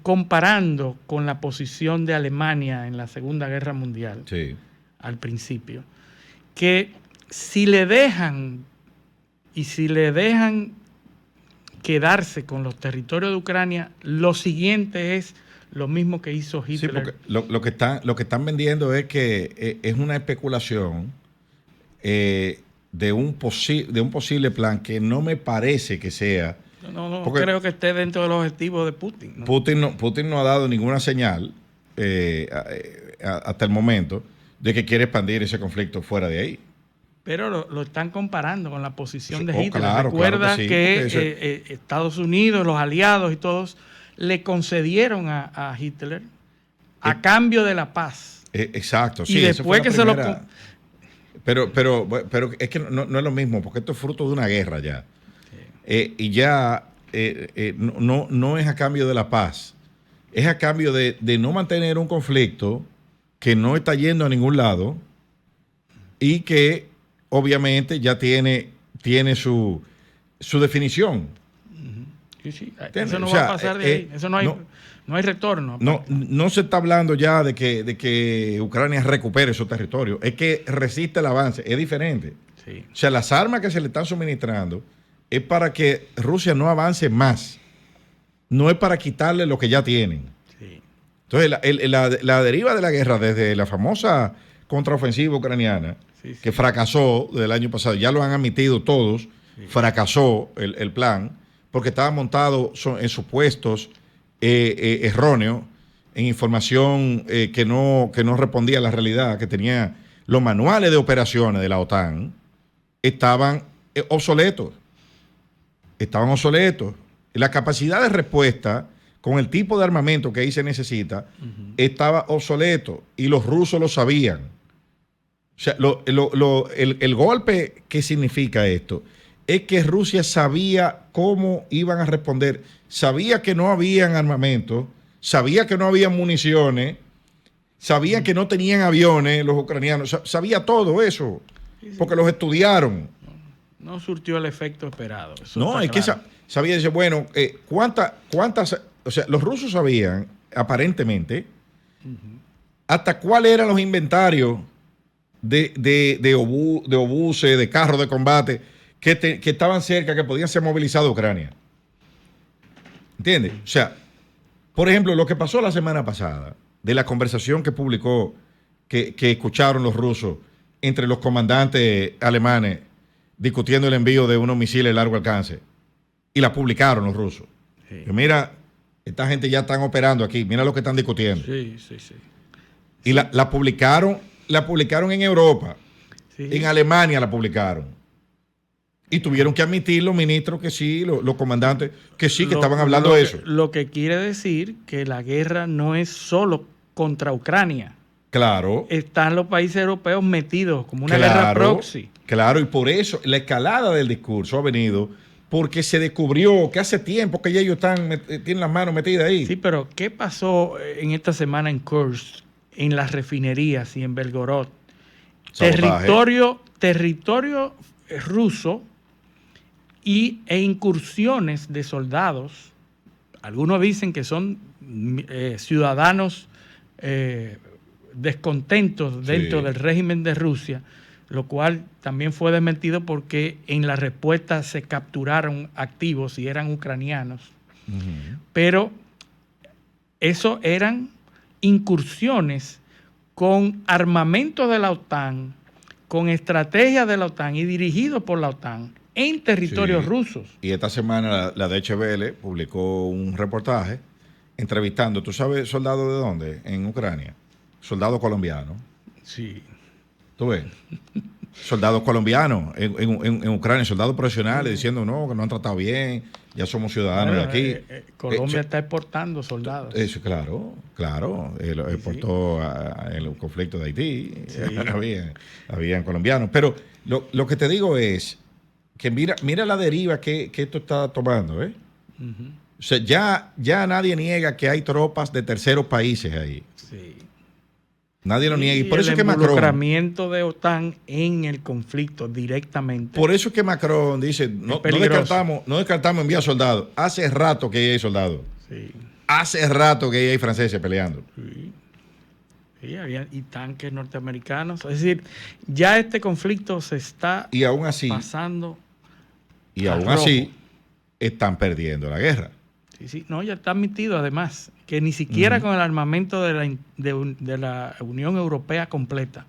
[SPEAKER 1] comparando con la posición de Alemania en la Segunda Guerra Mundial.
[SPEAKER 2] Sí.
[SPEAKER 1] Al principio, que si le dejan quedarse con los territorios de Ucrania, lo siguiente es lo mismo que hizo Hitler.
[SPEAKER 2] Sí, porque lo que están vendiendo es que es una especulación de un posible plan que no me parece que sea.
[SPEAKER 1] No creo que esté dentro de los objetivos de Putin. ¿No?
[SPEAKER 2] Putin no ha dado ninguna señal hasta el momento de que quiere expandir ese conflicto fuera de ahí.
[SPEAKER 1] Pero lo están comparando con la posición de Hitler.
[SPEAKER 2] Claro,
[SPEAKER 1] Recuerda
[SPEAKER 2] que, sí,
[SPEAKER 1] que Estados Unidos, los aliados y todos le concedieron a Hitler a cambio de la paz.
[SPEAKER 2] Exacto, sí.
[SPEAKER 1] Y después que
[SPEAKER 2] primera... Pero es que no es lo mismo, porque esto es fruto de una guerra ya. Sí. Y ya no es a cambio de la paz, es a cambio de no mantener un conflicto que no está yendo a ningún lado y que obviamente ya tiene su definición.
[SPEAKER 1] Sí. Eso no va a pasar de ahí. Eso no hay retorno.
[SPEAKER 2] No se está hablando ya de que Ucrania recupere su territorio. Es que resiste el avance. Es diferente. Sí. O sea, las armas que se le están suministrando es para que Rusia no avance más. No es para quitarle lo que ya tienen. Sí. Entonces, la deriva de la guerra desde la famosa contraofensiva ucraniana, que fracasó del año pasado, ya lo han admitido todos, fracasó el plan, porque estaba montado en supuestos erróneos, en información que no respondía a la realidad, que tenía los manuales de operaciones de la OTAN, estaban obsoletos. La capacidad de respuesta con el tipo de armamento que ahí se necesita estaba obsoleto y los rusos lo sabían. O sea, el golpe que significa esto es que Rusia sabía cómo iban a responder, sabía que no habían armamento, sabía que no había municiones, sabía que no tenían aviones los ucranianos, sabía todo eso, porque los estudiaron.
[SPEAKER 1] No surtió el efecto esperado.
[SPEAKER 2] No, es claro. Que sabía, dice, bueno, ¿cuántas? O sea, los rusos sabían, aparentemente, hasta cuáles eran los inventarios de obuses, de carros de combate que estaban cerca, que podían ser movilizados a Ucrania. ¿Entiendes? O sea, por ejemplo, lo que pasó la semana pasada, de la conversación que publicó, que escucharon los rusos entre los comandantes alemanes discutiendo el envío de unos misiles de largo alcance, y la publicaron los rusos. Sí. Que mira, esta gente ya están operando aquí, mira lo que están discutiendo.
[SPEAKER 1] Sí.
[SPEAKER 2] Y la publicaron en Europa, en Alemania la publicaron. Y tuvieron que admitir los ministros que sí, los comandantes que sí, que estaban hablando de eso.
[SPEAKER 1] Lo que quiere decir que la guerra no es solo contra Ucrania.
[SPEAKER 2] Claro.
[SPEAKER 1] Están los países europeos metidos como una guerra proxy.
[SPEAKER 2] Claro, y por eso la escalada del discurso ha venido porque se descubrió que hace tiempo que ya ellos tienen las manos metidas ahí.
[SPEAKER 1] Sí, pero ¿qué pasó en esta semana en Kursk, en las refinerías y en Belgorod? Territorio ruso e incursiones de soldados. Algunos dicen que son ciudadanos descontentos dentro del régimen de Rusia, lo cual también fue desmentido porque en la respuesta se capturaron activos y eran ucranianos. Pero eso eran incursiones con armamento de la OTAN, con estrategias de la OTAN y dirigidos por la OTAN en territorios rusos.
[SPEAKER 2] Y esta semana la Deutsche Welle publicó un reportaje entrevistando, ¿tú sabes soldados de dónde? En Ucrania. Soldados colombianos.
[SPEAKER 1] Sí.
[SPEAKER 2] ¿Tú ves? Soldados colombianos en Ucrania, soldados profesionales diciendo no, que no han tratado bien, ya somos ciudadanos de aquí.
[SPEAKER 1] Colombia está exportando soldados.
[SPEAKER 2] Eso, claro. Exportó el conflicto de Haití. Sí. habían colombianos. Pero lo que te digo es que mira la deriva que esto está tomando. O sea, ya nadie niega que hay tropas de terceros países ahí. Sí. Nadie lo niega. Y por eso es que Macron... El
[SPEAKER 1] involucramiento de OTAN en el conflicto directamente.
[SPEAKER 2] Por eso es que Macron dice, no descartamos enviar soldados. Hace rato que hay soldados. Sí. Hace rato que hay franceses peleando.
[SPEAKER 1] Sí. Y tanques norteamericanos. Es decir, ya este conflicto se está pasando.
[SPEAKER 2] Y aún así están perdiendo la guerra.
[SPEAKER 1] Sí, sí. No, ya está admitido además que ni siquiera con el armamento de la Unión Europea completa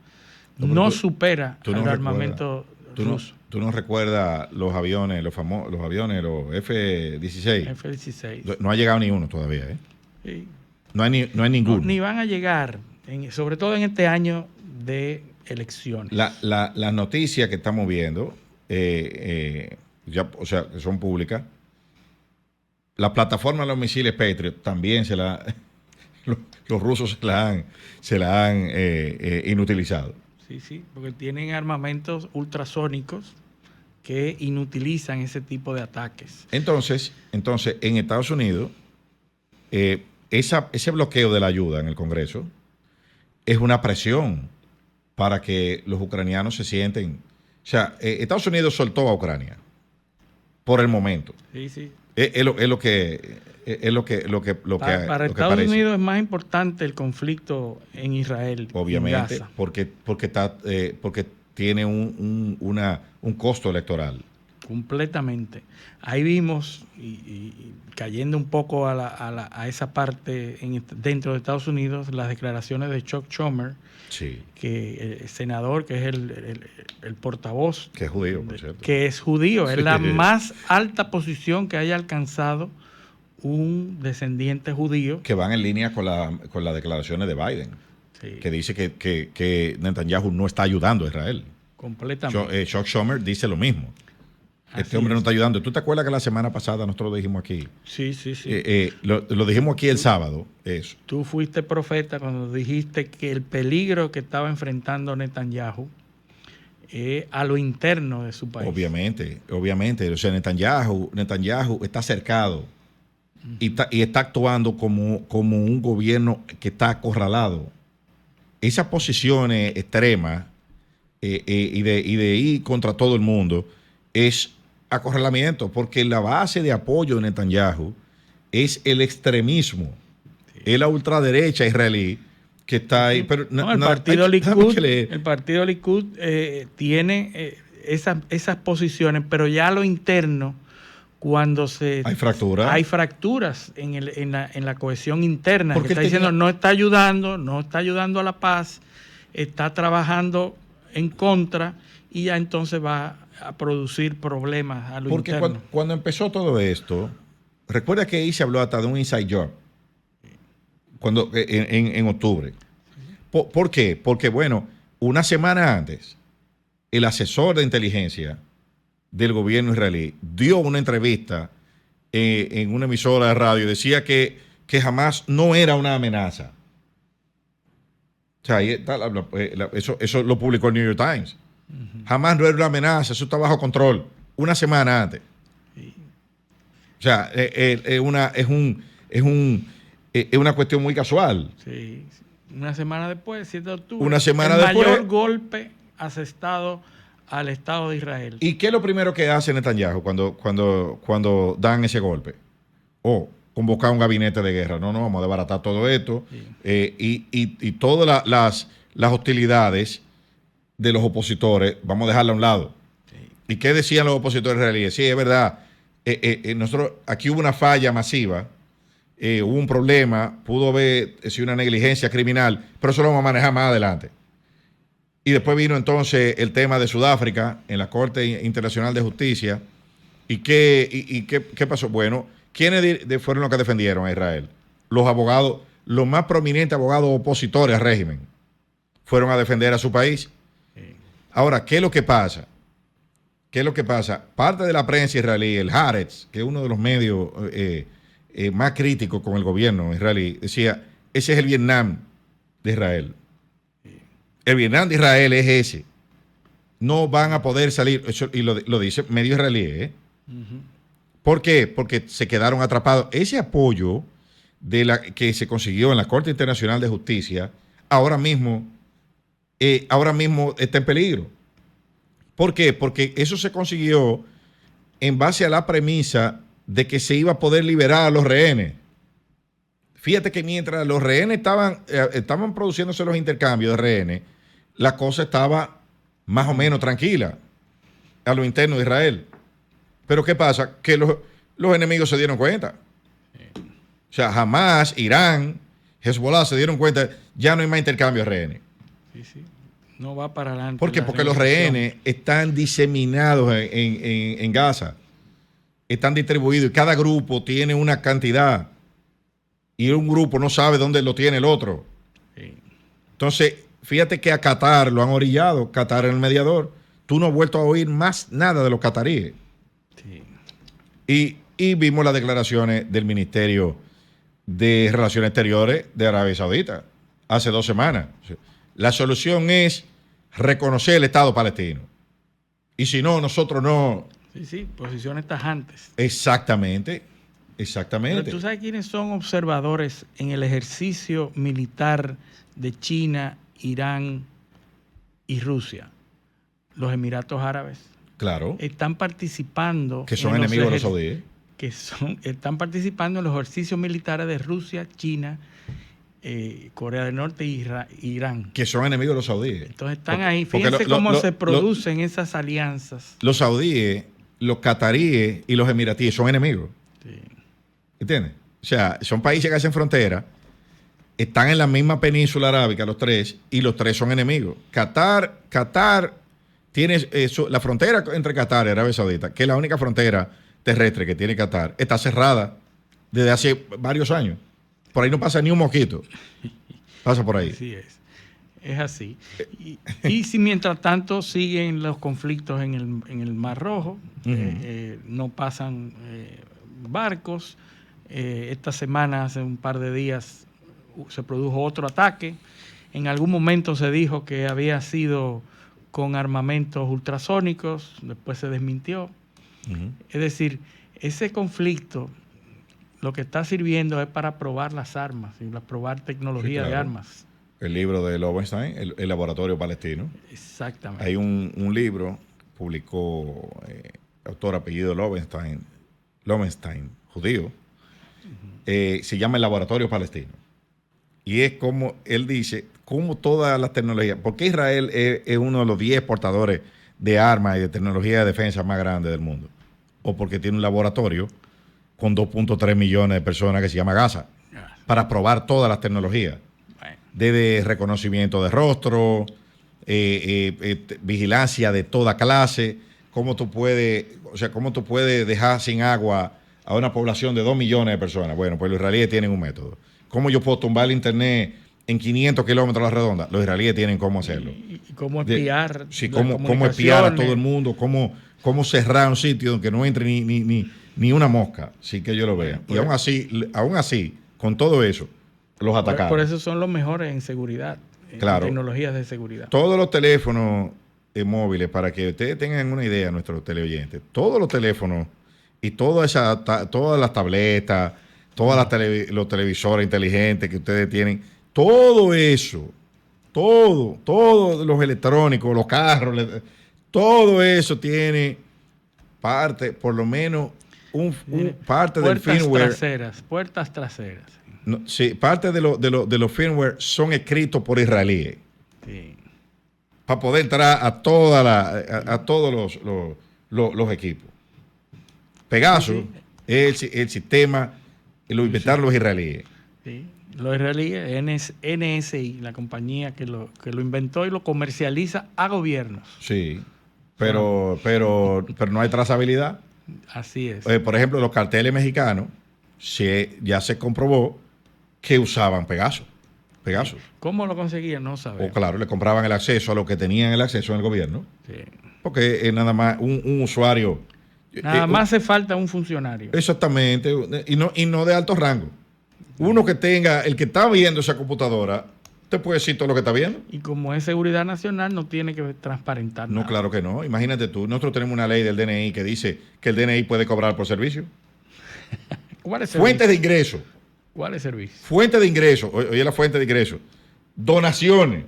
[SPEAKER 1] no supera al armamento ruso.
[SPEAKER 2] ¿Tú no recuerdas los aviones, los aviones, los F-16?
[SPEAKER 1] F-16.
[SPEAKER 2] No ha llegado ni uno todavía, ¿eh?
[SPEAKER 1] Sí.
[SPEAKER 2] No hay ninguno.
[SPEAKER 1] No, ni van a llegar, sobre todo en este año de elecciones.
[SPEAKER 2] Las noticias que estamos viendo, ya, o sea, que son públicas, la plataforma de los misiles Patriot también los rusos se la han inutilizado.
[SPEAKER 1] Sí, sí, porque tienen armamentos ultrasónicos que inutilizan ese tipo de ataques.
[SPEAKER 2] Entonces en Estados Unidos, ese bloqueo de la ayuda en el Congreso es una presión para que los ucranianos se sienten. O sea, Estados Unidos soltó a Ucrania por el momento.
[SPEAKER 1] Sí, sí.
[SPEAKER 2] Es lo que
[SPEAKER 1] para Estados Unidos es más importante el conflicto en Israel.
[SPEAKER 2] Obviamente,
[SPEAKER 1] en Gaza.
[SPEAKER 2] porque tiene un costo electoral.
[SPEAKER 1] Completamente. Ahí vimos, y cayendo un poco a esa parte dentro de Estados Unidos, las declaraciones de Chuck Schumer,
[SPEAKER 2] sí,
[SPEAKER 1] que el senador, que es el portavoz,
[SPEAKER 2] que es judío, por cierto.
[SPEAKER 1] Que es judío, sí. Es la más alta posición que haya alcanzado un descendiente judío.
[SPEAKER 2] Que van en línea con las declaraciones de Biden, sí, que dice que Netanyahu no está ayudando a Israel.
[SPEAKER 1] Completamente.
[SPEAKER 2] Chuck Schumer dice lo mismo. Este hombre no está ayudando. ¿Tú te acuerdas que la semana pasada nosotros lo dijimos aquí?
[SPEAKER 1] Sí, sí, sí.
[SPEAKER 2] Lo dijimos aquí el sábado, eso.
[SPEAKER 1] Tú fuiste profeta cuando dijiste que el peligro que estaba enfrentando Netanyahu a lo interno de su país.
[SPEAKER 2] Obviamente. O sea, Netanyahu está cercado y está actuando como un gobierno que está acorralado. Esas posiciones extremas y de ir contra todo el mundo es acorralamiento, porque la base de apoyo de Netanyahu es el extremismo, sí, es la ultraderecha israelí que está ahí. Pero
[SPEAKER 1] el partido Likud tiene esas posiciones, pero ya a lo interno, cuando hay fracturas en la cohesión interna, porque está diciendo no está ayudando a la paz, está trabajando en contra, y ya entonces va a producir problemas a lo interno.
[SPEAKER 2] Porque cuando empezó todo esto, recuerda que ahí se habló hasta de un inside job en octubre. ¿Por qué? Porque, bueno, una semana antes, el asesor de inteligencia del gobierno israelí dio una entrevista en una emisora de radio y decía que Hamas no era una amenaza. O sea, eso lo publicó el New York Times. Jamás no era una amenaza, eso está bajo control. Una semana antes. Sí. O sea, es una cuestión muy casual.
[SPEAKER 1] Sí. Una semana después, 7 de octubre.
[SPEAKER 2] Una semana después.
[SPEAKER 1] El mayor golpe asestado al Estado de Israel.
[SPEAKER 2] ¿Y qué es lo primero que hace Netanyahu cuando dan ese golpe? Convocar un gabinete de guerra. No, vamos a desbaratar todo esto. Sí. Y todas las hostilidades de los opositores, vamos a dejarla a un lado. Sí. ¿Y qué decían los opositores israelíes? Sí, es verdad. Nosotros, aquí hubo una falla masiva, hubo un problema, pudo haber sido una negligencia criminal, pero eso lo vamos a manejar más adelante. Y después vino entonces el tema de Sudáfrica en la Corte Internacional de Justicia. ¿Y qué pasó? Bueno, ¿quiénes fueron los que defendieron a Israel? Los abogados, los más prominentes abogados opositores al régimen, fueron a defender a su país. Ahora, ¿qué es lo que pasa? Parte de la prensa israelí, el Haaretz, que es uno de los medios más críticos con el gobierno israelí, decía, ese es el Vietnam de Israel. El Vietnam de Israel es ese. No van a poder salir, eso, y lo dice medio israelí. ¿Por qué? Porque se quedaron atrapados. Ese apoyo que se consiguió en la Corte Internacional de Justicia, ahora mismo está en peligro. ¿Por qué? Porque eso se consiguió en base a la premisa de que se iba a poder liberar a los rehenes. Fíjate que mientras los rehenes estaban produciéndose los intercambios de rehenes, la cosa estaba más o menos tranquila a lo interno de Israel. Pero ¿qué pasa? Que los enemigos se dieron cuenta. O sea, jamás Irán, Hezbollah se dieron cuenta, ya no hay más intercambio de rehenes.
[SPEAKER 1] Sí, sí. No va para adelante.
[SPEAKER 2] ¿Por qué? Porque los rehenes están diseminados en Gaza. Están distribuidos y cada grupo tiene una cantidad. Y un grupo no sabe dónde lo tiene el otro. Sí. Entonces, fíjate que a Qatar lo han orillado. Qatar es el mediador. Tú no has vuelto a oír más nada de los cataríes. Sí. Y vimos las declaraciones del Ministerio de Relaciones Exteriores de Arabia Saudita hace 2 semanas. La solución es reconocer el Estado palestino. Y si no, nosotros no...
[SPEAKER 1] Sí, sí, posiciones tajantes.
[SPEAKER 2] Exactamente. Exactamente.
[SPEAKER 1] Pero tú sabes quiénes son observadores en el ejercicio militar de China, Irán y Rusia. Los Emiratos Árabes.
[SPEAKER 2] Claro.
[SPEAKER 1] Están participando.
[SPEAKER 2] Que son enemigos de los saudíes.
[SPEAKER 1] Están participando en los ejercicios militares de Rusia, China, Corea del Norte e Irán.
[SPEAKER 2] Que son enemigos de los saudíes.
[SPEAKER 1] Entonces están ahí. Fíjense cómo se producen esas alianzas.
[SPEAKER 2] Los saudíes, los cataríes y los emiratíes son enemigos. Sí. ¿Entiendes? O sea, son países que hacen frontera, están en la misma península arábica los tres, y los tres son enemigos. Qatar tiene la frontera entre Qatar y Arabia Saudita, que es la única frontera terrestre que tiene Qatar, está cerrada desde hace varios años. Por ahí no pasa ni un mosquito. Pasa por ahí.
[SPEAKER 1] Así es. Es así. Y si mientras tanto siguen los conflictos en el Mar Rojo, no pasan barcos. Esta semana, hace un par de días, se produjo otro ataque. En algún momento se dijo que había sido con armamentos ultrasónicos, después se desmintió. Es decir, ese conflicto lo que está sirviendo es para probar las armas, y probar tecnología de armas. El
[SPEAKER 2] libro de Lowenstein, el laboratorio palestino.
[SPEAKER 1] Exactamente.
[SPEAKER 2] Hay un libro, publicó autor apellido Lowenstein, judío, se llama El Laboratorio Palestino. Y es como él dice, como todas las tecnologías, porque Israel es uno de los 10 exportadores de armas y de tecnología de defensa más grandes del mundo, o porque tiene un laboratorio con 2.3 millones de personas que se llama Gaza, para probar todas las tecnologías, desde reconocimiento de rostro, vigilancia de toda clase, cómo tú puedes dejar sin agua a una población de 2 millones de personas. Bueno, pues los israelíes tienen un método. ¿Cómo yo puedo tumbar el internet en 500 kilómetros a la redonda? Los israelíes tienen cómo hacerlo.
[SPEAKER 1] ¿Y cómo espiar?
[SPEAKER 2] Cómo espiar a todo el mundo, cómo cerrar un sitio donde no entre ni una mosca, sin que yo lo vea. Y aún así, con todo eso, los atacaron.
[SPEAKER 1] Por eso son los mejores en seguridad,
[SPEAKER 2] claro,
[SPEAKER 1] en tecnologías de seguridad.
[SPEAKER 2] Todos los teléfonos móviles, para que ustedes tengan una idea, nuestros teleoyentes, todos los teléfonos y todas las tabletas, los televisores inteligentes que ustedes tienen, todo eso, todos los electrónicos, los carros, todo eso tiene parte, por lo menos, parte del firmware.
[SPEAKER 1] Puertas traseras.
[SPEAKER 2] No, sí, parte de los firmware son escritos por israelíes.
[SPEAKER 1] Sí.
[SPEAKER 2] Para poder entrar a todos los equipos. Pegasus es el sistema, lo inventaron los israelíes.
[SPEAKER 1] Sí. Los israelíes, NSI, la compañía que lo inventó y lo comercializa a gobiernos.
[SPEAKER 2] Sí, pero no hay trazabilidad.
[SPEAKER 1] Así es.
[SPEAKER 2] Por ejemplo, los carteles mexicanos, ya se comprobó que usaban Pegasus.
[SPEAKER 1] ¿Cómo lo conseguían? No sabemos.
[SPEAKER 2] Claro, le compraban el acceso a los que tenían el acceso en el gobierno. Sí. Porque es nada más un usuario.
[SPEAKER 1] Nada más hace falta un funcionario.
[SPEAKER 2] Exactamente, y no de alto rango. Uno que tenga, el que está viendo esa computadora, te puede decir todo lo que está viendo.
[SPEAKER 1] Y como es seguridad nacional, no tiene que transparentar nada.
[SPEAKER 2] No, claro que no. Imagínate tú, nosotros tenemos una ley del DNI que dice que el DNI puede cobrar por servicio.
[SPEAKER 1] ¿Cuál es el
[SPEAKER 2] fuente de ingreso?
[SPEAKER 1] ¿Cuál es el servicio?
[SPEAKER 2] Fuente de ingreso. Oye, la fuente de ingreso. Donaciones.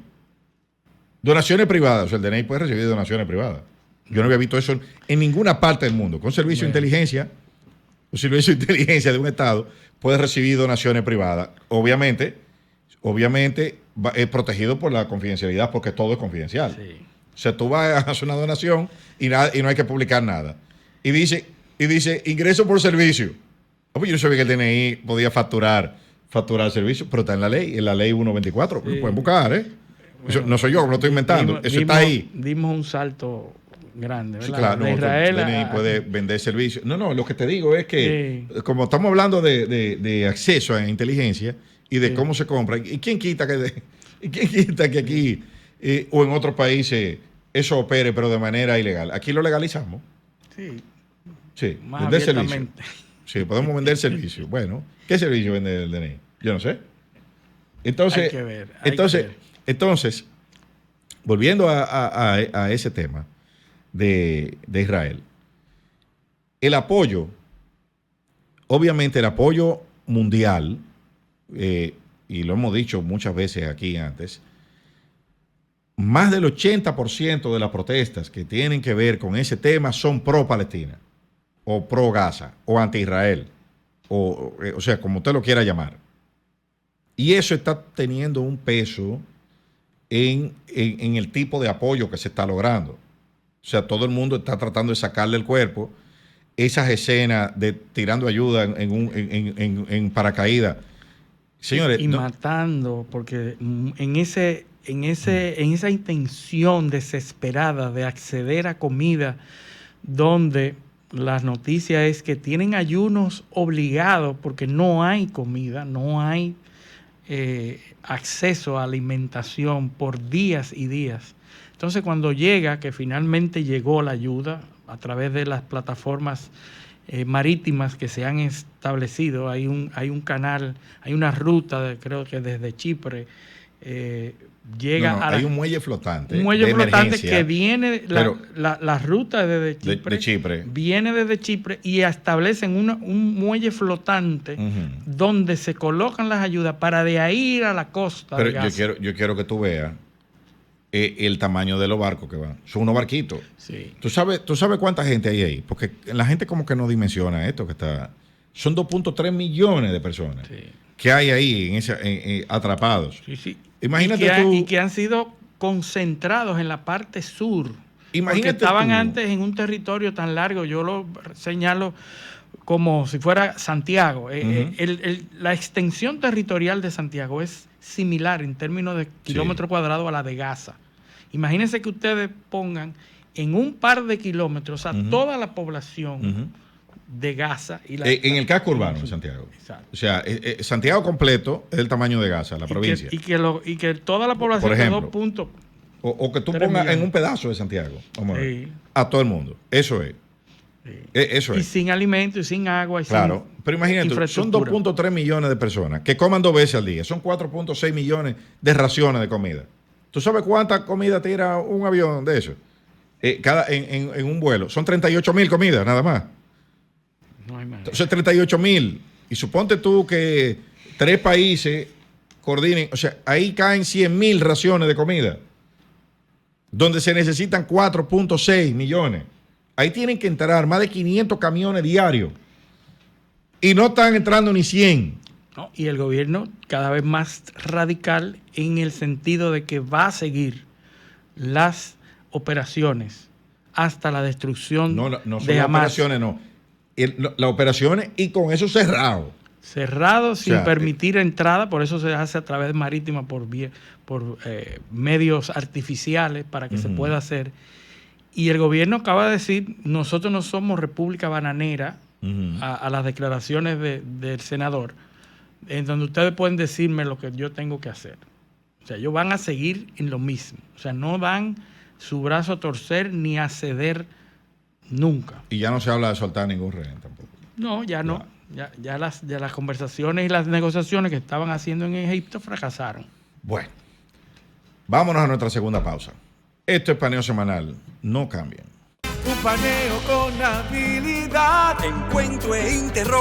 [SPEAKER 2] Donaciones privadas. O sea, el DNI puede recibir donaciones privadas. Yo no había visto eso en ninguna parte del mundo. Con servicio de inteligencia, un servicio de inteligencia de un Estado puede recibir donaciones privadas. Obviamente es protegido por la confidencialidad, porque todo es confidencial. Sí. O sea, tú vas a hacer una donación y no hay que publicar nada. Y dice ingreso por servicio. Yo no sabía que el DNI podía facturar servicios, pero está en la ley 124. Sí. Lo pueden buscar, ¿eh? Bueno, eso no soy yo, lo estoy inventando. Eso está ahí.
[SPEAKER 1] Dimos un salto grande, ¿verdad?
[SPEAKER 2] Sí, claro,
[SPEAKER 1] de Israel
[SPEAKER 2] el DNI puede vender servicios. No, lo que te digo es que, como estamos hablando de acceso a inteligencia y de cómo se compra, ¿y quién quita que aquí o en otros países eso opere, pero de manera ilegal? Aquí lo legalizamos. Sí, vender servicios. Sí, podemos vender servicios. Bueno, ¿qué servicio vende el DNI? Yo no sé. Entonces, entonces volviendo a ese tema de Israel, el apoyo, obviamente el apoyo mundial, y lo hemos dicho muchas veces aquí antes, más del 80% de las protestas que tienen que ver con ese tema son pro-Palestina, o pro-Gaza, o anti-Israel, o sea, como usted lo quiera llamar. Y eso está teniendo un peso en el tipo de apoyo que se está logrando. O sea, todo el mundo está tratando de sacarle el cuerpo. Esas escenas de tirando ayuda en paracaídas. Señores,
[SPEAKER 1] y matando, porque en esa intención desesperada de acceder a comida, donde las noticias es que tienen ayunos obligados porque no hay comida, no hay acceso a alimentación por días y días. Entonces, cuando llega, que finalmente llegó la ayuda a través de las plataformas marítimas que se han establecido, hay un canal, hay una ruta, creo que desde Chipre, llega
[SPEAKER 2] hay un muelle flotante.
[SPEAKER 1] Un muelle flotante que viene, la ruta desde Chipre, viene desde Chipre y establecen un muelle flotante donde se colocan las ayudas para de ahí ir a la costa.
[SPEAKER 2] Pero yo quiero que tú veas el tamaño de los barcos que van. Son unos barquitos.
[SPEAKER 1] Sí.
[SPEAKER 2] ¿Tú sabes cuánta gente hay ahí? Porque la gente como que no dimensiona esto que está. Son 2.3 millones de personas que hay ahí atrapados.
[SPEAKER 1] Sí.
[SPEAKER 2] Imagínate
[SPEAKER 1] y que han sido concentrados en la parte sur.
[SPEAKER 2] Imagínate
[SPEAKER 1] porque estaban antes en un territorio tan largo, yo lo señalo como si fuera Santiago. La extensión territorial de Santiago es similar en términos de kilómetros cuadrados a la de Gaza. Imagínense que ustedes pongan en un par de kilómetros a toda la población de Gaza.
[SPEAKER 2] En el casco urbano de Santiago.
[SPEAKER 1] Exacto.
[SPEAKER 2] O sea, Santiago completo es el tamaño de Gaza, la provincia.
[SPEAKER 1] Y que toda la población,
[SPEAKER 2] por ejemplo,
[SPEAKER 1] de 2 puntos.
[SPEAKER 2] O que tú pongas en un pedazo de Santiago, vamos a ver, a todo el mundo. Eso es. Eso es.
[SPEAKER 1] Y sin alimento, y sin agua. Y
[SPEAKER 2] claro, pero imagínate, son 2.3 millones de personas que coman 2 veces al día. Son 4.6 millones de raciones de comida. ¿Tú sabes cuánta comida tira un avión de eso? En un vuelo. Son 38,000 comidas, nada más.
[SPEAKER 1] No hay más.
[SPEAKER 2] Entonces, 38,000. Y suponte tú que 3 países coordinen. O sea, ahí caen 100,000 raciones de comida, donde se necesitan 4.6 millones. Ahí tienen que entrar más de 500 camiones diarios. Y no están entrando ni 100.
[SPEAKER 1] No, y el gobierno cada vez más radical en el sentido de que va a seguir las operaciones hasta la destrucción
[SPEAKER 2] no son
[SPEAKER 1] de
[SPEAKER 2] las
[SPEAKER 1] Hamas.
[SPEAKER 2] Operaciones, no. Las operaciones y con eso cerrado.
[SPEAKER 1] Cerrado, sin permitir entrada, por eso se hace a través de marítima, por medios artificiales para que se pueda hacer. Y el gobierno acaba de decir, nosotros no somos república bananera, a las declaraciones del senador, en donde ustedes pueden decirme lo que yo tengo que hacer. O sea, ellos van a seguir en lo mismo. O sea, no van su brazo a torcer ni a ceder nunca.
[SPEAKER 2] Y ya no se habla de soltar ningún rehén tampoco.
[SPEAKER 1] No, ya no. Ya las conversaciones y las negociaciones que estaban haciendo en Egipto fracasaron.
[SPEAKER 2] Bueno, vámonos a nuestra segunda pausa. Esto es Paneo Semanal. No cambien.
[SPEAKER 3] Un paneo con habilidad, encuentro e interrogación.